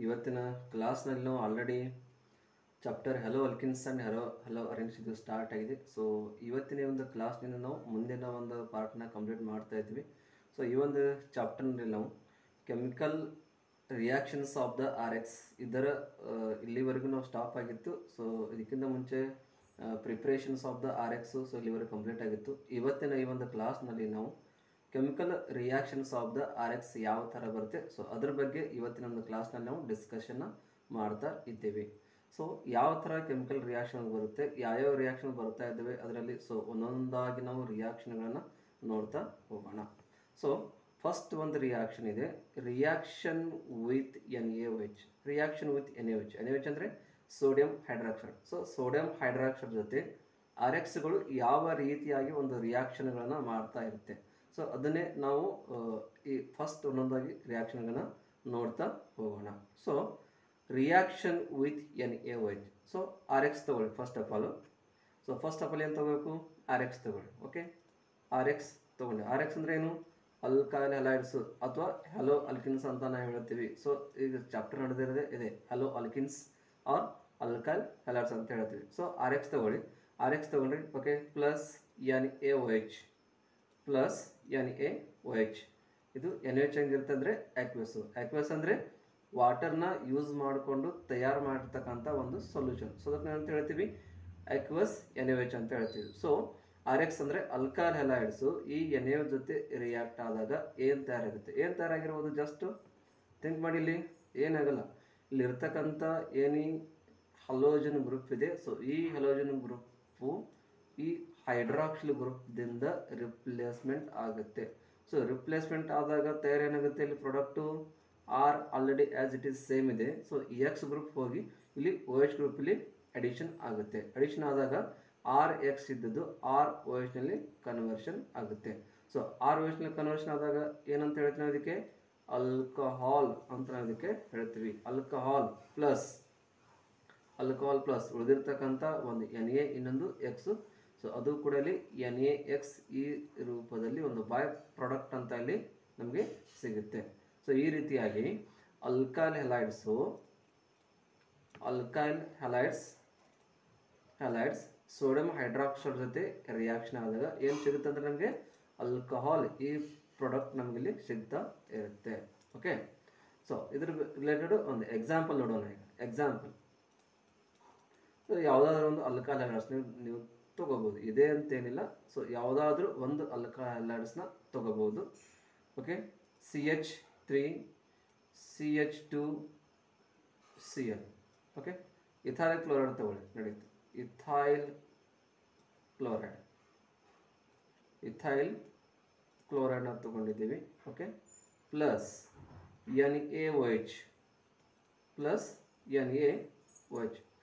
ಇವತ್ತಿನ ಕ್ಲಾಸ್ನಲ್ಲಿ ನಾವು already chapter haloalkanes and haloarenes ಇದು ಸ್ಟಾರ್ಟ್ ಆಗಿದೆ. ಸೊ ಇವತ್ತಿನ ಒಂದು ಕ್ಲಾಸ್ನಿಂದ ನಾವು ಮುಂದಿನ ಒಂದು ಪಾರ್ಟ್ನ ಕಂಪ್ಲೀಟ್ ಮಾಡ್ತಾ ಇದ್ವಿ. ಸೊ ಈ ಒಂದು ಚಾಪ್ಟರ್ನಲ್ಲಿ ನಾವು chemical reactions of the RX ಇದರ ಇಲ್ಲಿವರೆಗೂ ನಾವು ಸ್ಟಾಪ್ ಆಗಿತ್ತು. ಸೊ ಇದಕ್ಕಿಂತ ಮುಂಚೆ preparations of the RX so ಇಲ್ಲಿವರೆಗೂ ಕಂಪ್ಲೀಟ್ ಆಗಿತ್ತು. ಇವತ್ತಿನ ಈ ಒಂದು ಕ್ಲಾಸ್ನಲ್ಲಿ ನಾವು chemical reactions of the RX ಯಾವ ಥರ ಬರುತ್ತೆ, ಸೊ ಅದ್ರ ಬಗ್ಗೆ ಇವತ್ತಿನ ಒಂದು ಕ್ಲಾಸ್ನಲ್ಲಿ ನಾವು ಡಿಸ್ಕಷನ್ನ ಮಾಡ್ತಾ ಇದ್ದೇವೆ. ಸೊ ಯಾವ ಥರ ಕೆಮಿಕಲ್ ರಿಯಾಕ್ಷನ್ ಬರುತ್ತೆ, ಯಾವ್ಯಾವ ರಿಯಾಕ್ಷನ್ ಬರ್ತಾ ಇದ್ದಾವೆ ಅದರಲ್ಲಿ, ಸೊ ಒಂದೊಂದಾಗಿ ನಾವು ರಿಯಾಕ್ಷನ್ಗಳನ್ನು ನೋಡ್ತಾ ಹೋಗೋಣ. ಸೊ ಫಸ್ಟ್ ಒಂದು ರಿಯಾಕ್ಷನ್ ಇದೆ, reaction with NaOH. Reaction with NaOH ಅಂದರೆ sodium hydroxide. So sodium hydroxide ಜೊತೆ RXಗಳು ಯಾವ ರೀತಿಯಾಗಿ ಒಂದು ರಿಯಾಕ್ಷನ್ಗಳನ್ನು ಮಾಡ್ತಾ ಇರುತ್ತೆ, ಸೊ ಅದನ್ನೇ ನಾವು ಈ ಫಸ್ಟ್ ಒಂದೊಂದಾಗಿ ರಿಯಾಕ್ಷನ್ಗಳನ್ನ ನೋಡ್ತಾ ಹೋಗೋಣ. So reaction with NaOH. So RX ತಗೊಳ್ಳಿ first of all. So first of all ಏನು ತಗೋಬೇಕು, RX ತಗೊಳ್ಳಿ. ಓಕೆ, RX ತಗೊಂಡು RX ಅಂದರೆ ಏನು, ಅಲ್ಕೈಲ್ ಹಲೈಡ್ಸ್ ಅಥವಾ ಹೆಲೋ ಅಲ್ಕಿನ್ಸ್ ಅಂತ ನಾವು ಹೇಳ್ತೀವಿ. ಸೊ ಈಗ ಚಾಪ್ಟರ್ ನಡೆದಿರೋದೇ ಇದೆ, ಹೆಲೋ ಅಲ್ಕಿನ್ಸ್ ಆರ್ ಅಲ್ಕೈಲ್ ಹಲೈಡ್ಸ್ ಅಂತ ಹೇಳ್ತೀವಿ. ಸೊ RX ತಗೊಳ್ಳಿ. RX ತಗೊಂಡ್ರಿ, okay, plus NaOH plus NaOH. ಇದು NaOH ಹೆಂಗಿರುತ್ತೆ ಅಂದರೆ ಆಕ್ವಸ್. ಆಕ್ವಸ್ ಅಂದರೆ ವಾಟರ್ನ ಯೂಸ್ ಮಾಡಿಕೊಂಡು ತಯಾರು ಮಾಡಿರ್ತಕ್ಕಂಥ ಒಂದು ಸೊಲ್ಯೂಷನ್. ಸೊ ಅದಕ್ಕೆ ನಾವು ಅಂತ ಹೇಳ್ತೀವಿ ಆಕ್ವಸ್ NaOH ಅಂತ ಹೇಳ್ತೀವಿ. ಸೊ RX ಅಂದರೆ ಅಲ್ಕೈಲ್ ಹಲೈಡ್ಸು ಈ NaOH ಜೊತೆ ರಿಯಾಕ್ಟ್ ಆದಾಗ ಏನು ತಯಾರಾಗುತ್ತೆ, ಏನು ತಯಾರಾಗಿರ್ಬೋದು, ಜಸ್ಟ್ ಥಿಂಕ್ ಮಾಡಿ. ಇಲ್ಲಿ ಏನಾಗಲ್ಲ, ಇಲ್ಲಿ ಇರ್ತಕ್ಕಂಥ ಏನಿ ಹಲೋಜನ್ ಗ್ರೂಪ್ ಇದೆ. ಸೊ ಈ ಹಲೋಜನ್ ಗ್ರೂಪು ಈ ಹೈಡ್ರಾಕ್ಸಿಲ್ ಗ್ರೂಪ್ದಿಂದ ರಿಪ್ಲೇಸ್ಮೆಂಟ್ ಆಗುತ್ತೆ. ಸೊ ರಿಪ್ಲೇಸ್ಮೆಂಟ್ ಆದಾಗ ತಯಾರೇನಾಗುತ್ತೆ, ಇಲ್ಲಿ product are already as it is same ಇದೆ. ಸೊ X ಗ್ರೂಪ್ ಹೋಗಿ ಇಲ್ಲಿ OH ಗ್ರೂಪಲ್ಲಿ ಅಡಿಷನ್ ಆಗುತ್ತೆ. ಅಡಿಷನ್ ಆದಾಗ RX ಇದ್ದದ್ದು ROHನಲ್ಲಿ ಕನ್ವರ್ಷನ್ ಆಗುತ್ತೆ. ಸೊ ROHನಲ್ಲಿ ಕನ್ವರ್ಷನ್ ಆದಾಗ ಏನಂತ ಹೇಳ್ತೀವಿ ನಾವು ಇದಕ್ಕೆ, ಆಲ್ಕಹಾಲ್ ಅಂತ ನಾವು ಇದಕ್ಕೆ ಹೇಳ್ತೀವಿ. ಆಲ್ಕಹಾಲ್ ಪ್ಲಸ್ ಉಳಿದಿರ್ತಕ್ಕಂಥ ಒಂದು Na ಇನ್ನೊಂದು X. ಸೊ ಅದು ಕೂಡ ಇಲ್ಲಿ NaX ಈ ರೂಪದಲ್ಲಿ ಒಂದು ಬೈ ಪ್ರಾಡಕ್ಟ್ ಅಂತ ಇಲ್ಲಿ ನಮಗೆ ಸಿಗುತ್ತೆ. ಸೊ ಈ ರೀತಿಯಾಗಿ ಅಲ್ಕೈಲ್ ಹಲೈಡ್ಸ್ ಸೋಡಿಯಂ ಹೈಡ್ರಾಕ್ಸೈಡ್ ಜೊತೆ ರಿಯಾಕ್ಷನ್ ಆದಾಗ ಏನು ಸಿಗುತ್ತೆ ಅಂದರೆ ನಮಗೆ ಆಲ್ಕಹಾಲ್ ಈ ಪ್ರಾಡಕ್ಟ್ ನಮಗಿಲ್ಲಿ ಸಿಗ್ತಾ ಇರುತ್ತೆ. ಓಕೆ, ಸೊ ಇದ್ರ ರಿಲೇಟೆಡ್ ಒಂದು ಎಕ್ಸಾಂಪಲ್ ನೋಡೋಣ. ಈಗ ಎಕ್ಸಾಂಪಲ್, ಯಾವುದಾದ್ರೂ ಒಂದು ಅಲ್ಕೈಲ್ ಹಲೈಡ್ಸ್ ನೀವು ತೊಗೋಬೋದು, ಇದೆ ಅಂತೇನಿಲ್ಲ. ಸೊ ಯಾವುದಾದ್ರೂ ಒಂದು ಅಲ್ಕೈಲ್ ಹಲೈಡ್ಸ್ನ ತೊಗೋಬೋದು. Okay, CH3 CH2Cl. Okay, ethyl chloride ತಗೊಳ್ಳಿ, ನಡೀತು. ಇಥೈಲ್ ಕ್ಲೋರೈಡ್ನ ತೊಗೊಂಡಿದ್ದೀವಿ. ಓಕೆ, ಪ್ಲಸ್ NaOH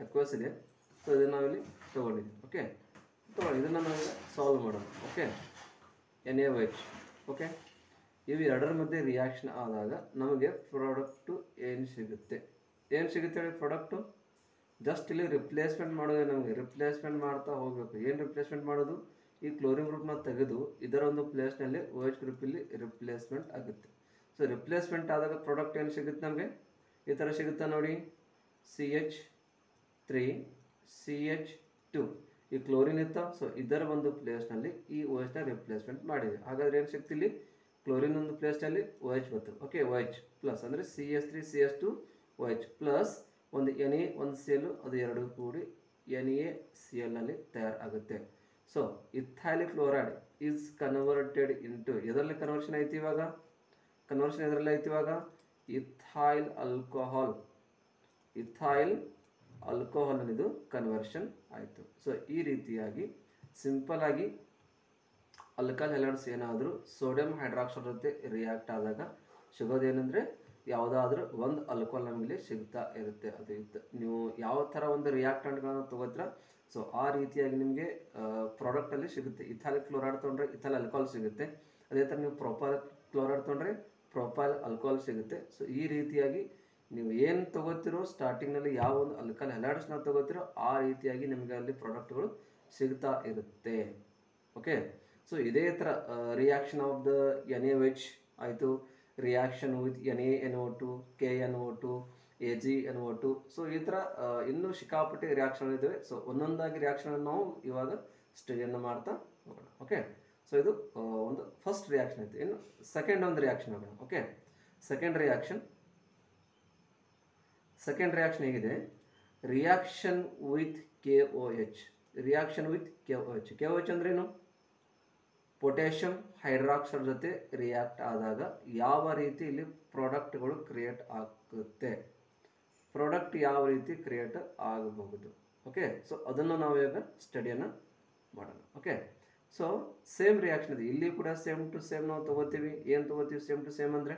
ಅಕ್ವಸ್ ಇದೆ. ಸೊ ಇದನ್ನು ನಾವಿಲ್ಲಿ ತೊಗೊಂಡಿದ್ದೀವಿ. ಓಕೆ, ತೊಗೊಳ್ಳಿ, ಇದನ್ನು ನಾವು ಸಾಲ್ವ್ ಮಾಡೋಣ. Okay, NaOH. ಓಕೆ, ಇವು ಎರಡರ ಮಧ್ಯೆ ರಿಯಾಕ್ಷನ್ ಆದಾಗ ನಮಗೆ ಪ್ರಾಡಕ್ಟು ಏನು ಸಿಗುತ್ತೆ ಹೇಳಿ, ಪ್ರಾಡಕ್ಟು ಜಸ್ಟ್ ಇಲ್ಲಿ ರಿಪ್ಲೇಸ್ಮೆಂಟ್ ಮಾಡೋದು. ನಮಗೆ ರಿಪ್ಲೇಸ್ಮೆಂಟ್ ಮಾಡ್ತಾ ಹೋಗಬೇಕು. ಏನು ರಿಪ್ಲೇಸ್ಮೆಂಟ್ ಮಾಡೋದು, ಈ ಕ್ಲೋರಿನ್ ಗ್ರೂಪ್ನ ತೆಗೆದು ಇದರ ಒಂದು ಪ್ಲೇಸ್ನಲ್ಲಿ OH ಗ್ರೂಪ್ ಇಲ್ಲಿ ರಿಪ್ಲೇಸ್ಮೆಂಟ್ ಆಗುತ್ತೆ. ಸೊ ರಿಪ್ಲೇಸ್ಮೆಂಟ್ ಆದಾಗ ಪ್ರಾಡಕ್ಟ್ ಏನು ಸಿಗುತ್ತೆ ನಮಗೆ, ಈ ಥರ ಸಿಗುತ್ತೆ ನೋಡಿ. CH3 CH2 ಈ ಕ್ಲೋರಿನ್ ಇತ್ತ. ಸೊ ಇದರ ಒಂದು ಪ್ಲೇಸ್ನಲ್ಲಿ ಈ OHನ ರಿಪ್ಲೇಸ್ಮೆಂಟ್ ಮಾಡಿದೆ. ಹಾಗಾದ್ರೆ ಏನು ಸಿಗ್ತಿಲ್ಲಿ, ಕ್ಲೋರಿನ್ ಒಂದು ಪ್ಲೇಸ್ನಲ್ಲಿ OH ಬರ್ತದೆ. ಓಕೆ, OH ಪ್ಲಸ್ ಅಂದರೆ CH3 CH2 OH ಪ್ಲಸ್ ಒಂದು Na ಒಂದು Cl, ಅದು ಎರಡು ಕೂಡಿ NaClನಲ್ಲಿ ತಯಾರಾಗುತ್ತೆ. So ethyl chloride is converted into, ಎದರಲ್ಲಿ ಕನ್ವರ್ಷನ್ ಆಯ್ತು ಇವಾಗ, ಕನ್ವರ್ಷನ್ ಎದರಲ್ಲಿ ಆಯ್ತು ಇವಾಗ, ಇಥೈಲ್ ಆಲ್ಕೋಹಾಲ್ ಇದು ಕನ್ವರ್ಷನ್ ಆಯಿತು. ಸೊ ಈ ರೀತಿಯಾಗಿ ಸಿಂಪಲ್ ಆಗಿ ಅಲ್ಕೈಲ್ ಹಲೈಡ್ಸ್ ಏನಾದರೂ ಸೋಡಿಯಂ ಹೈಡ್ರಾಕ್ಸೈಡ್ ಜೊತೆ ರಿಯಾಕ್ಟ್ ಆದಾಗ ಸಿಗೋದೇನೆಂದರೆ ಯಾವುದಾದ್ರೂ ಒಂದು ಆಲ್ಕೋಹಾಲ್ ನಮಗೆ ಸಿಗ್ತಾ ಇರುತ್ತೆ. ಅದು ನೀವು ಯಾವ ಥರ ಒಂದು ರಿಯಾಕ್ಟೆಂಟ್ಗಳನ್ನು ತೊಗೋತೀರ, ಸೊ ಆ ರೀತಿಯಾಗಿ ನಿಮಗೆ ಪ್ರಾಡಕ್ಟಲ್ಲಿ ಸಿಗುತ್ತೆ. ಇಥೈಲ್ ಕ್ಲೋರೈಡ್ ತೊಗೊಂಡ್ರೆ ಇಥೈಲ್ ಆಲ್ಕೋಹಾಲ್ ಸಿಗುತ್ತೆ. ಅದೇ ಥರ ನೀವು ಪ್ರೊಪೈಲ್ ಕ್ಲೋರೈಡ್ ತೊಗೊಂಡ್ರೆ ಪ್ರೊಪೈಲ್ ಆಲ್ಕೋಹಾಲ್ ಸಿಗುತ್ತೆ. ಸೊ ಈ ರೀತಿಯಾಗಿ ನೀವು ಏನು ತೊಗೋತಿರೋ, ಸ್ಟಾರ್ಟಿಂಗ್ನಲ್ಲಿ ಯಾವ ಒಂದು ಅಲ್ಕೈಲ್ ಹಲೈಡ್ಸ್ನ ತೊಗೋತಿರೋ ಆ ರೀತಿಯಾಗಿ ನಿಮಗೆ ಅಲ್ಲಿ ಪ್ರಾಡಕ್ಟ್ಗಳು ಸಿಗ್ತಾ ಇರುತ್ತೆ. ಓಕೆ, ಸೊ ಇದೇ ಥರ ರಿಯಾಕ್ಷನ್ ಆಫ್ ದ NaOH ಆಯಿತು, reaction with NaNO2 KNO2 AgNO2. So ಈ ಥರ ಇನ್ನೂ ಶಿಕಾಪಟ್ಟಿ ರಿಯಾಕ್ಷನ್ ಇದ್ದಾವೆ. ಸೊ ಒಂದೊಂದಾಗಿ ರಿಯಾಕ್ಷನ್ ನಾವು ಇವಾಗ ಸ್ಟಡಿಯನ್ನು ಮಾಡ್ತಾ ಹೋಗೋಣ. ಓಕೆ, ಸೊ ಇದು ಒಂದು ಫಸ್ಟ್ ರಿಯಾಕ್ಷನ್ ಐತೆ. ಇನ್ನು ಸೆಕೆಂಡ್ ಒಂದು ರಿಯಾಕ್ಷನ್ ಹೋಗೋಣ. ಓಕೆ, ಸೆಕೆಂಡ್ ರಿಯಾಕ್ಷನ್ ಹೇಗಿದೆ, reaction with KOH. Reaction with KOH. KOH ಅಂದ್ರೇನು? ಪೊಟ್ಯಾಷಿಯಂ ಹೈಡ್ರಾಕ್ಸೈಡ್ ಜೊತೆ ರಿಯಾಕ್ಟ್ ಆದಾಗ ಯಾವ ರೀತಿ ಇಲ್ಲಿ ಪ್ರಾಡಕ್ಟ್ಗಳು ಕ್ರಿಯೇಟ್ ಆಗುತ್ತೆ, ಪ್ರಾಡಕ್ಟ್ ಯಾವ ರೀತಿ ಕ್ರಿಯೇಟ್ ಆಗಬಹುದು. ಓಕೆ, ಸೊ ಅದನ್ನು ನಾವು ಇವಾಗ ಸ್ಟಡಿಯನ್ನು ಮಾಡೋಣ. ಓಕೆ, ಸೊ ಸೇಮ್ ರಿಯಾಕ್ಷನ್ ಇದೆ. ಇಲ್ಲಿ ಕೂಡ ಸೇಮ್ ಟು ಸೇಮ್ ನಾವು ತಗೋತೀವಿ. ಏನು ತಗೋತೀವಿ? ಸೇಮ್ ಟು ಸೇಮ್ ಅಂದರೆ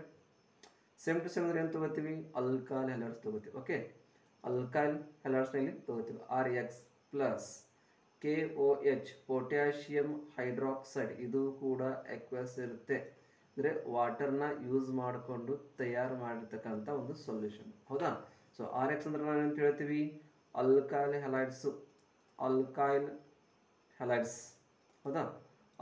ಏನು ತಗೋತೀವಿ? ಅಲ್ಕಾಲ್ ಹೆಲೈಡ್ಸ್ ತಗೋತೀವಿ. ಓಕೆ, ಅಲ್ಕಾಲ್ ಹೆಲೈಡ್ಸ್ನಲ್ಲಿ ತಗೋತೀವಿ. RX plus KOH potassium hydroxide, ಇದು ಕೂಡ ಎಕ್ವಸ್ ಇರುತ್ತೆ. ಅಂದರೆ ವಾಟರ್ನ ಯೂಸ್ ಮಾಡಿಕೊಂಡು ತಯಾರು ಮಾಡಿರ್ತಕ್ಕಂಥ ಒಂದು ಸೊಲ್ಯೂಷನ್. ಹೌದಾ? ಸೊ RX ಅಂದ್ರೆ ನಾವು ಏನು ಹೇಳ್ತೀವಿ? ಅಲ್ಕೈಲ್ ಹೆಲೈಡ್ಸ್. ಹೌದಾ?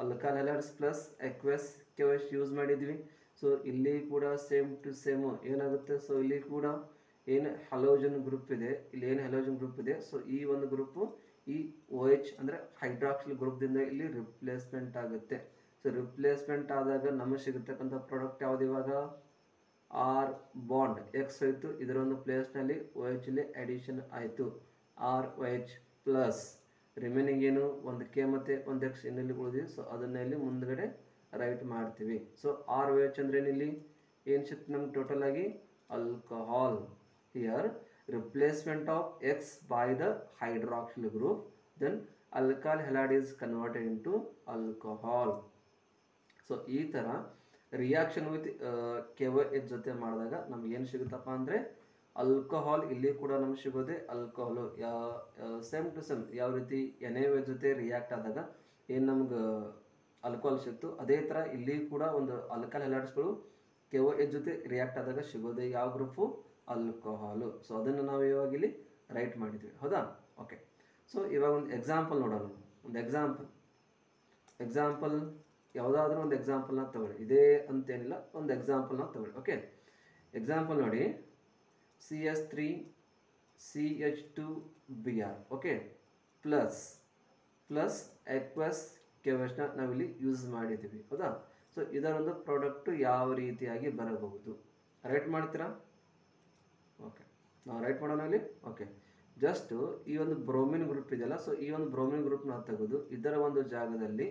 ಅಲ್ಕೈಲ್ ಹೆಲೈಡ್ಸ್ ಪ್ಲಸ್ ಎಕ್ವಸ್ KOH ಯೂಸ್ ಮಾಡಿದ್ವಿ. ಸೊ ಇಲ್ಲಿ ಕೂಡ ಸೇಮ್ ಟು ಸೇಮ್ ಏನಾಗುತ್ತೆ? ಸೊ ಇಲ್ಲಿ ಕೂಡ ಏನು ಹಲೋಜನ್ ಗ್ರೂಪ್ ಇದೆ, ಇಲ್ಲಿ ಏನು ಹಲೋಜನ್ ಗ್ರೂಪ್ ಇದೆ, ಸೊ ಈ ಒಂದು ಗ್ರೂಪು ಈ OH ಅಂದರೆ ಹೈಡ್ರಾಕ್ಸಿಲ್ ಗ್ರೂಪ್ದಿಂದ ಇಲ್ಲಿ ರಿಪ್ಲೇಸ್ಮೆಂಟ್ ಆಗುತ್ತೆ. ಸೊ ರಿಪ್ಲೇಸ್ಮೆಂಟ್ ಆದಾಗ ನಮಗೆ ಸಿಗತಕ್ಕಂಥ ಪ್ರಾಡಕ್ಟ್ ಯಾವುದು? ಇವಾಗ R ಬಾಂಡ್ X ಆಯಿತು, ಇದರ ಒಂದು ಪ್ಲೇಸ್ನಲ್ಲಿ OH ಇಲ್ಲಿ ಅಡಿಷನ್ ಆಯಿತು, ROH ಪ್ಲಸ್ ರಿಮೈನಿಂಗ್ ಏನು ಒಂದು K ಮತ್ತು ಒಂದು X ಇನ್ನಲ್ಲಿ ಉಳಿದಿದೆ. ಸೊ ಅದನ್ನ ಇಲ್ಲಿ ಮುಂದ್ಗಡೆ ರೈಟ್ ಮಾಡ್ತೀವಿ. ಸೊ ROH ಅಂದ್ರೆ ಇಲ್ಲಿ ಏನು ಸಿಕ್ತು ನಮ್ಗೆ ಟೋಟಲ್ ಆಗಿ? alcohol. Here replacement of X by the hydroxyl group, then alkyl halide is converted into alcohol. So ಈ ಥರ ರಿಯಾಕ್ಷನ್ ವಿತ್ KOH ಜೊತೆ ಮಾಡಿದಾಗ ನಮ್ಗೆ ಏನು ಸಿಗುತ್ತಪ್ಪ ಅಂದರೆ ಆಲ್ಕೋಹಾಲ್. ಇಲ್ಲಿ ಕೂಡ ನಮ್ಗೆ ಸಿಗೋದೆ ಆಲ್ಕೋಹಾಲು. ಸೇಮ್ ಟು ಸೇಮ್ ಯಾವ ರೀತಿ NaOH ಜೊತೆ ರಿಯಾಕ್ಟ್ ಆದಾಗ ಏನು ನಮ್ಗೆ ಆಲ್ಕೋಹಾಲ್ ಸಿಕ್ತು, ಅದೇ ಥರ ಇಲ್ಲಿ ಕೂಡ ಒಂದು ಆಲ್ಕೈಲ್ ಹೆಲೈಡ್ಸ್ಗಳು KOH ಜೊತೆ ರಿಯಾಕ್ಟ್ ಆದಾಗ ಸಿಗೋದೆ ಯಾವ ಗ್ರೂಪು? ಆಲ್ಕೋಹಾಲು. ಸೊ ಅದನ್ನು ನಾವು ಇವಾಗ ಇಲ್ಲಿ ರೈಟ್ ಮಾಡಿದ್ವಿ. ಹೌದಾ? ಓಕೆ, ಸೊ ಇವಾಗ ಒಂದು ಎಕ್ಸಾಂಪಲ್ ನೋಡೋಣ. ಒಂದು ಎಕ್ಸಾಂಪಲ್ ಯಾವುದಾದ್ರೂ ಒಂದು ಎಕ್ಸಾಂಪಲ್ನ ತಗೊಳ್ಳಿ. ಇದೇ ಅಂತೇನಿಲ್ಲ, ಒಂದು ಎಕ್ಸಾಂಪಲ್ನ ತಗೊಳ್ಳಿ. ಓಕೆ, ಎಕ್ಸಾಂಪಲ್ ನೋಡಿ, CH3CH2Br. ಓಕೆ, ಪ್ಲಸ್ ಎಕ್ವಸ್ KOHನ ನಾವಿಲ್ಲಿ ಯೂಸ್ ಮಾಡಿದ್ದೀವಿ. ಹೌದಾ? ಸೊ ಇದರೊಂದು ಪ್ರಾಡಕ್ಟು ಯಾವ ರೀತಿಯಾಗಿ ಬರಬಹುದು? ರೈಟ್ ಮಾಡ್ತೀರಾ? ಓಕೆ, ನಾವು ರೈಟ್ ಮಾಡೋಣ ಇಲ್ಲಿ. ಓಕೆ, ಜಸ್ಟ್ ಈ ಒಂದು ಬ್ರೋಮಿನ್ ಗ್ರೂಪ್ ಇದೆಯಲ್ಲ, ಸೊ ಈ ಒಂದು ಬ್ರೋಮಿನ್ ಗ್ರೂಪ್ನ ತೆಗೆದು ಇದರ ಒಂದು ಜಾಗದಲ್ಲಿ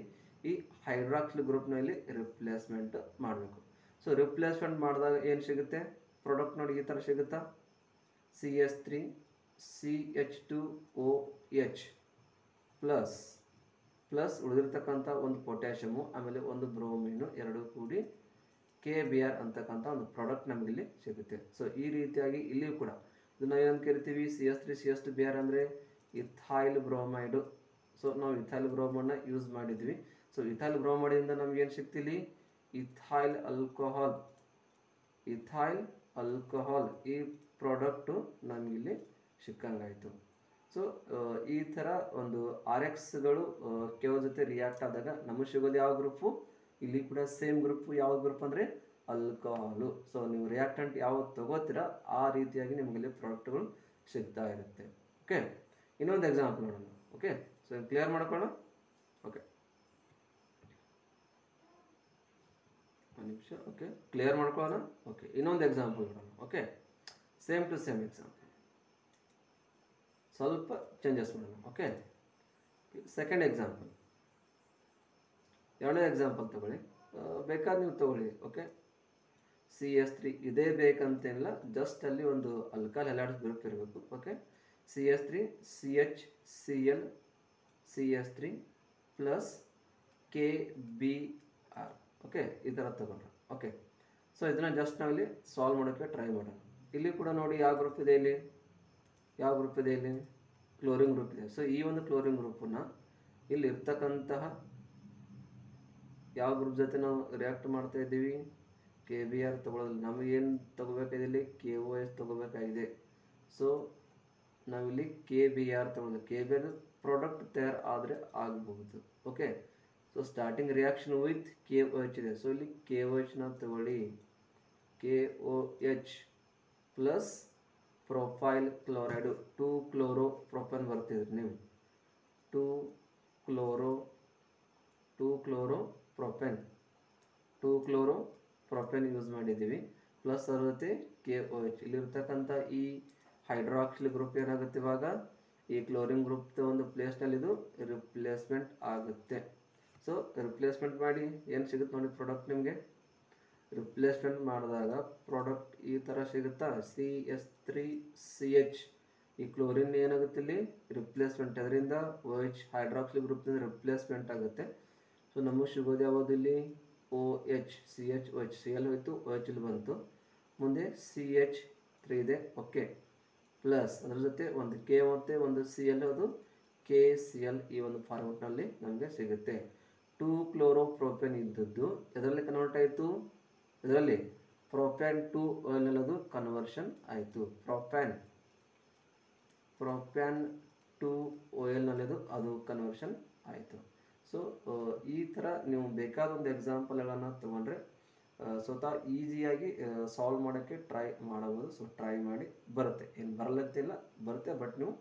ಈ ಹೈಡ್ರಾಕ್ಸಿಲ್ ಗ್ರೂಪ್ನಲ್ಲಿ ರಿಪ್ಲೇಸ್ಮೆಂಟ್ ಮಾಡಬೇಕು. ಸೊ ರಿಪ್ಲೇಸ್ಮೆಂಟ್ ಮಾಡಿದಾಗ ಏನು ಸಿಗುತ್ತೆ ಪ್ರಾಡಕ್ಟ್? ನೋಡಿ ಈ ಥರ ಸಿಗುತ್ತಾ? CH3CH2OH ಪ್ಲಸ್ ಉಳಿದಿರ್ತಕ್ಕಂಥ ಒಂದು ಪೊಟ್ಯಾಷಿಯಮು, ಆಮೇಲೆ ಒಂದು ಬ್ರೋಮಿನು, ಎರಡು ಕೂಡಿ KBr ಅಂತಕ್ಕಂಥ ಒಂದು ಪ್ರಾಡಕ್ಟ್ ನಮಗಿಲ್ಲಿ ಸಿಗುತ್ತೆ. ಸೊ ಈ ರೀತಿಯಾಗಿ ಇಲ್ಲಿಯೂ ಕೂಡ ಇದನ್ನ ಏನು ಕರಿತೀವಿ? CH3CH2Br ಅಂದರೆ ಇಥೈಲ್ ಬ್ರೋಮೈಡು. ಸೊ ನಾವು ಇಥೈಲ್ ಬ್ರೋಮೈಡ್ನ ಯೂಸ್ ಮಾಡಿದ್ವಿ. ಸೊ ಇಥೈಲ್ ಬ್ರೋಮೈಡಿಂದ ನಮ್ಗೆ ಏನು ಸಿಗ್ತಿಲ್ಲಿ? ಇಥೈಲ್ ಆಲ್ಕೋಹಾಲ್ ಈ ಪ್ರಾಡಕ್ಟು ನಮಗಿಲ್ಲಿ ಸಿಕ್ಕಂಗಾಯಿತು. ಸೊ ಈ ಥರ ಒಂದು RXಗಳು KO ಜೊತೆ ರಿಯಾಕ್ಟ್ ಆದಾಗ ನಮಗೆ ಸಿಗೋದು ಯಾವ ಗ್ರೂಪು? ಇಲ್ಲಿ ಕೂಡ ಸೇಮ್ ಗ್ರೂಪು. ಯಾವ ಗ್ರೂಪ್ ಅಂದರೆ ಆಲ್ಕೋಹಾಲು. ಸೊ ನೀವು ರಿಯಾಕ್ಟೆಂಟ್ ಯಾವ್ದು ತಗೋತೀರಾ ಆ ರೀತಿಯಾಗಿ ನಿಮಗಿಲ್ಲಿ ಪ್ರಾಡಕ್ಟ್ಗಳು ಸಿಗ್ತಾ ಇರುತ್ತೆ. ಓಕೆ, ಇನ್ನೊಂದು ಎಕ್ಸಾಂಪಲ್ ನೋಡೋಣ. ಓಕೆ, ಸೊ ಕ್ಲಿಯರ್ ಮಾಡ್ಕೊಳ್ಳೋಣ. ಓಕೆ, ಒಂದು ನಿಮಿಷ. ಓಕೆ, ಕ್ಲಿಯರ್ ಮಾಡ್ಕೊಳ್ಳೋಣ. ಓಕೆ, ಇನ್ನೊಂದು ಎಕ್ಸಾಂಪಲ್ ನೋಡೋಣ. Okay, same to same example, ಸ್ವಲ್ಪ ಚೇಂಜಸ್ ಮಾಡೋಣ. ಓಕೆ, ಸೆಕೆಂಡ್ ಎಕ್ಸಾಂಪಲ್, ಎರಡನೇ ಎಕ್ಸಾಂಪಲ್ ತಗೊಳ್ಳಿ, ಬೇಕಾದ್ರೆ ನೀವು ತಗೊಳ್ಳಿ. ಓಕೆ, CH3 ಇದೇ ಬೇಕಂತೇನಿಲ್ಲ, ಜಸ್ಟ್ ಅಲ್ಲಿ ಒಂದು ಆಲ್ಕೈಲ್ ಹೆಲೈಡ್ಸ್ ಗ್ರೂಪ್ ಇರಬೇಕು. Okay, CH3 CHCl CH3 plus KBr. Okay, ಈ ಥರ ತಗೊಂಡ್ರೆ. ಓಕೆ, ಸೊ ಇದನ್ನ ಜಸ್ಟ್ ನಾವಿಲ್ಲಿ ಸಾಲ್ವ್ ಮಾಡೋಕ್ಕೆ ಟ್ರೈ ಮಾಡೋಣ. ಇಲ್ಲಿ ಕೂಡ ನೋಡಿ ಯಾವ ಗ್ರೂಪ್ ಇದೆ? ಇಲ್ಲಿ ಯಾವ ಗ್ರೂಪ್ ಇದೆ? ಇಲ್ಲಿ ಕ್ಲೋರಿನ್ ಗ್ರೂಪ್ ಇದೆ. ಸೊ ಈ ಒಂದು ಕ್ಲೋರಿನ್ ಗ್ರೂಪನ್ನ ಇಲ್ಲಿ ಇರ್ತಕ್ಕಂತಹ ಯಾವ ಗ್ರೂಪ್ ಜೊತೆ ನಾವು ರಿಯಾಕ್ಟ್ ಮಾಡ್ತಾ ಇದ್ದೀವಿ? KBr ತಗೊಳ್ಳೋದಿಲ್ಲ. ನಮಗೇನು ತಗೋಬೇಕಾಗಿದೆ? ಇಲ್ಲಿ KOH ತಗೋಬೇಕಾಗಿದೆ. ಸೊ ನಾವಿಲ್ಲಿ KBr ತಗೊಳ್ಳೋದು. KBr ಪ್ರಾಡಕ್ಟ್ ತಯಾರು ಆದರೆ ಆಗಬಹುದು. Okay, so starting reaction with KOH ಇದೆ. ಸೊ ಇಲ್ಲಿ KOHನ ತಗೊಳ್ಳಿ. KOH plus propyl chloride 2 chloro propene ಬರ್ತಿದ್ರಿ ನೀವು 2 chloro propene 2 chloro propene use ಮಾಡಿದ್ದೀವಿ ಪ್ಲಸ್ ಅದ್ರ ಜೊತೆ KOH ಇಲ್ಲಿರ್ತಕ್ಕಂಥ ಈ ಹೈಡ್ರಾಕ್ಸಿಲ್ ಗ್ರೂಪ್ ಏನಾಗುತ್ತೆ ಇವಾಗ ಈ ಕ್ಲೋರಿನ್ ಗ್ರೂಪ್ ಒಂದು ಪ್ಲೇಸ್ನಲ್ಲಿ ಇದು ರಿಪ್ಲೇಸ್ಮೆಂಟ್ ಆಗುತ್ತೆ. ಸೊ ರಿಪ್ಲೇಸ್ಮೆಂಟ್ ಮಾಡಿ ಏನು ಸಿಗುತ್ತೆ ನೋಡಿ ಪ್ರಾಡಕ್ಟ್ ನಿಮಗೆ ರಿಪ್ಲೇಸ್ಮೆಂಟ್ ಮಾಡಿದಾಗ ಪ್ರಾಡಕ್ಟ್ ಈ ಥರ ಸಿಗುತ್ತಾ CH3CH ಈ ಕ್ಲೋರಿನ್ ಏನಾಗುತ್ತೆ ಇಲ್ಲಿ ರಿಪ್ಲೇಸ್ಮೆಂಟ್ ಅದರಿಂದ OH ಹೈಡ್ರಾಕ್ಸಿಲ್ ಗ್ರೂಪ್ದಿಂದ ರಿಪ್ಲೇಸ್ಮೆಂಟ್ ಆಗುತ್ತೆ. ಸೊ ನಮಗೆ ಸಿಗೋದು ಯಾವುದು ಇಲ್ಲಿ OH CH Cl ಹೋಯಿತು OH ಇಲ್ಲಿ ಬಂತು ಮುಂದೆ CH3 ಇದೆ ಓಕೆ ಪ್ಲಸ್ ಅದ್ರ ಜೊತೆ ಒಂದು K ಮತ್ತು ಒಂದು Cl ಅದು KCl ಈ ಒಂದು ಫಾರ್ಮೆಟ್ನಲ್ಲಿ ನಮಗೆ ಸಿಗುತ್ತೆ. 2 ಕ್ಲೋರೋ ಪ್ರೊಪೇನ್ ಇದ್ದದ್ದು ಇದರಲ್ಲಿ ಕನ್ವರ್ಟ್ ಆಯಿತು ಇದರಲ್ಲಿ ಪ್ರೊಪ್ಯಾನ್ ಟು ಆಯಿಲ್ ಅನ್ನೋದು ಕನ್ವರ್ಷನ್ ಆಯಿತು ಪ್ರೊಪ್ಯಾನ್ ಟು ಆಯಿಲ್ ಅನ್ನೋದು ಅದು ಕನ್ವರ್ಷನ್ ಆಯಿತು. ಸೊ ಈ ಥರ ನೀವು ಬೇಕಾದ ಒಂದು ಎಕ್ಸಾಂಪಲ್ಗಳನ್ನು ತೊಗೊಂಡ್ರೆ ಸ್ವತಃ ಈಸಿಯಾಗಿ ಸಾಲ್ವ್ ಮಾಡೋಕ್ಕೆ ಟ್ರೈ ಮಾಡಬಹುದು. ಸೊ ಟ್ರೈ ಮಾಡಿ ಬರುತ್ತೆ ಏನು ಬರಲತ್ತಿಲ್ಲ ಬರುತ್ತೆ ಬಟ್ ನೀವು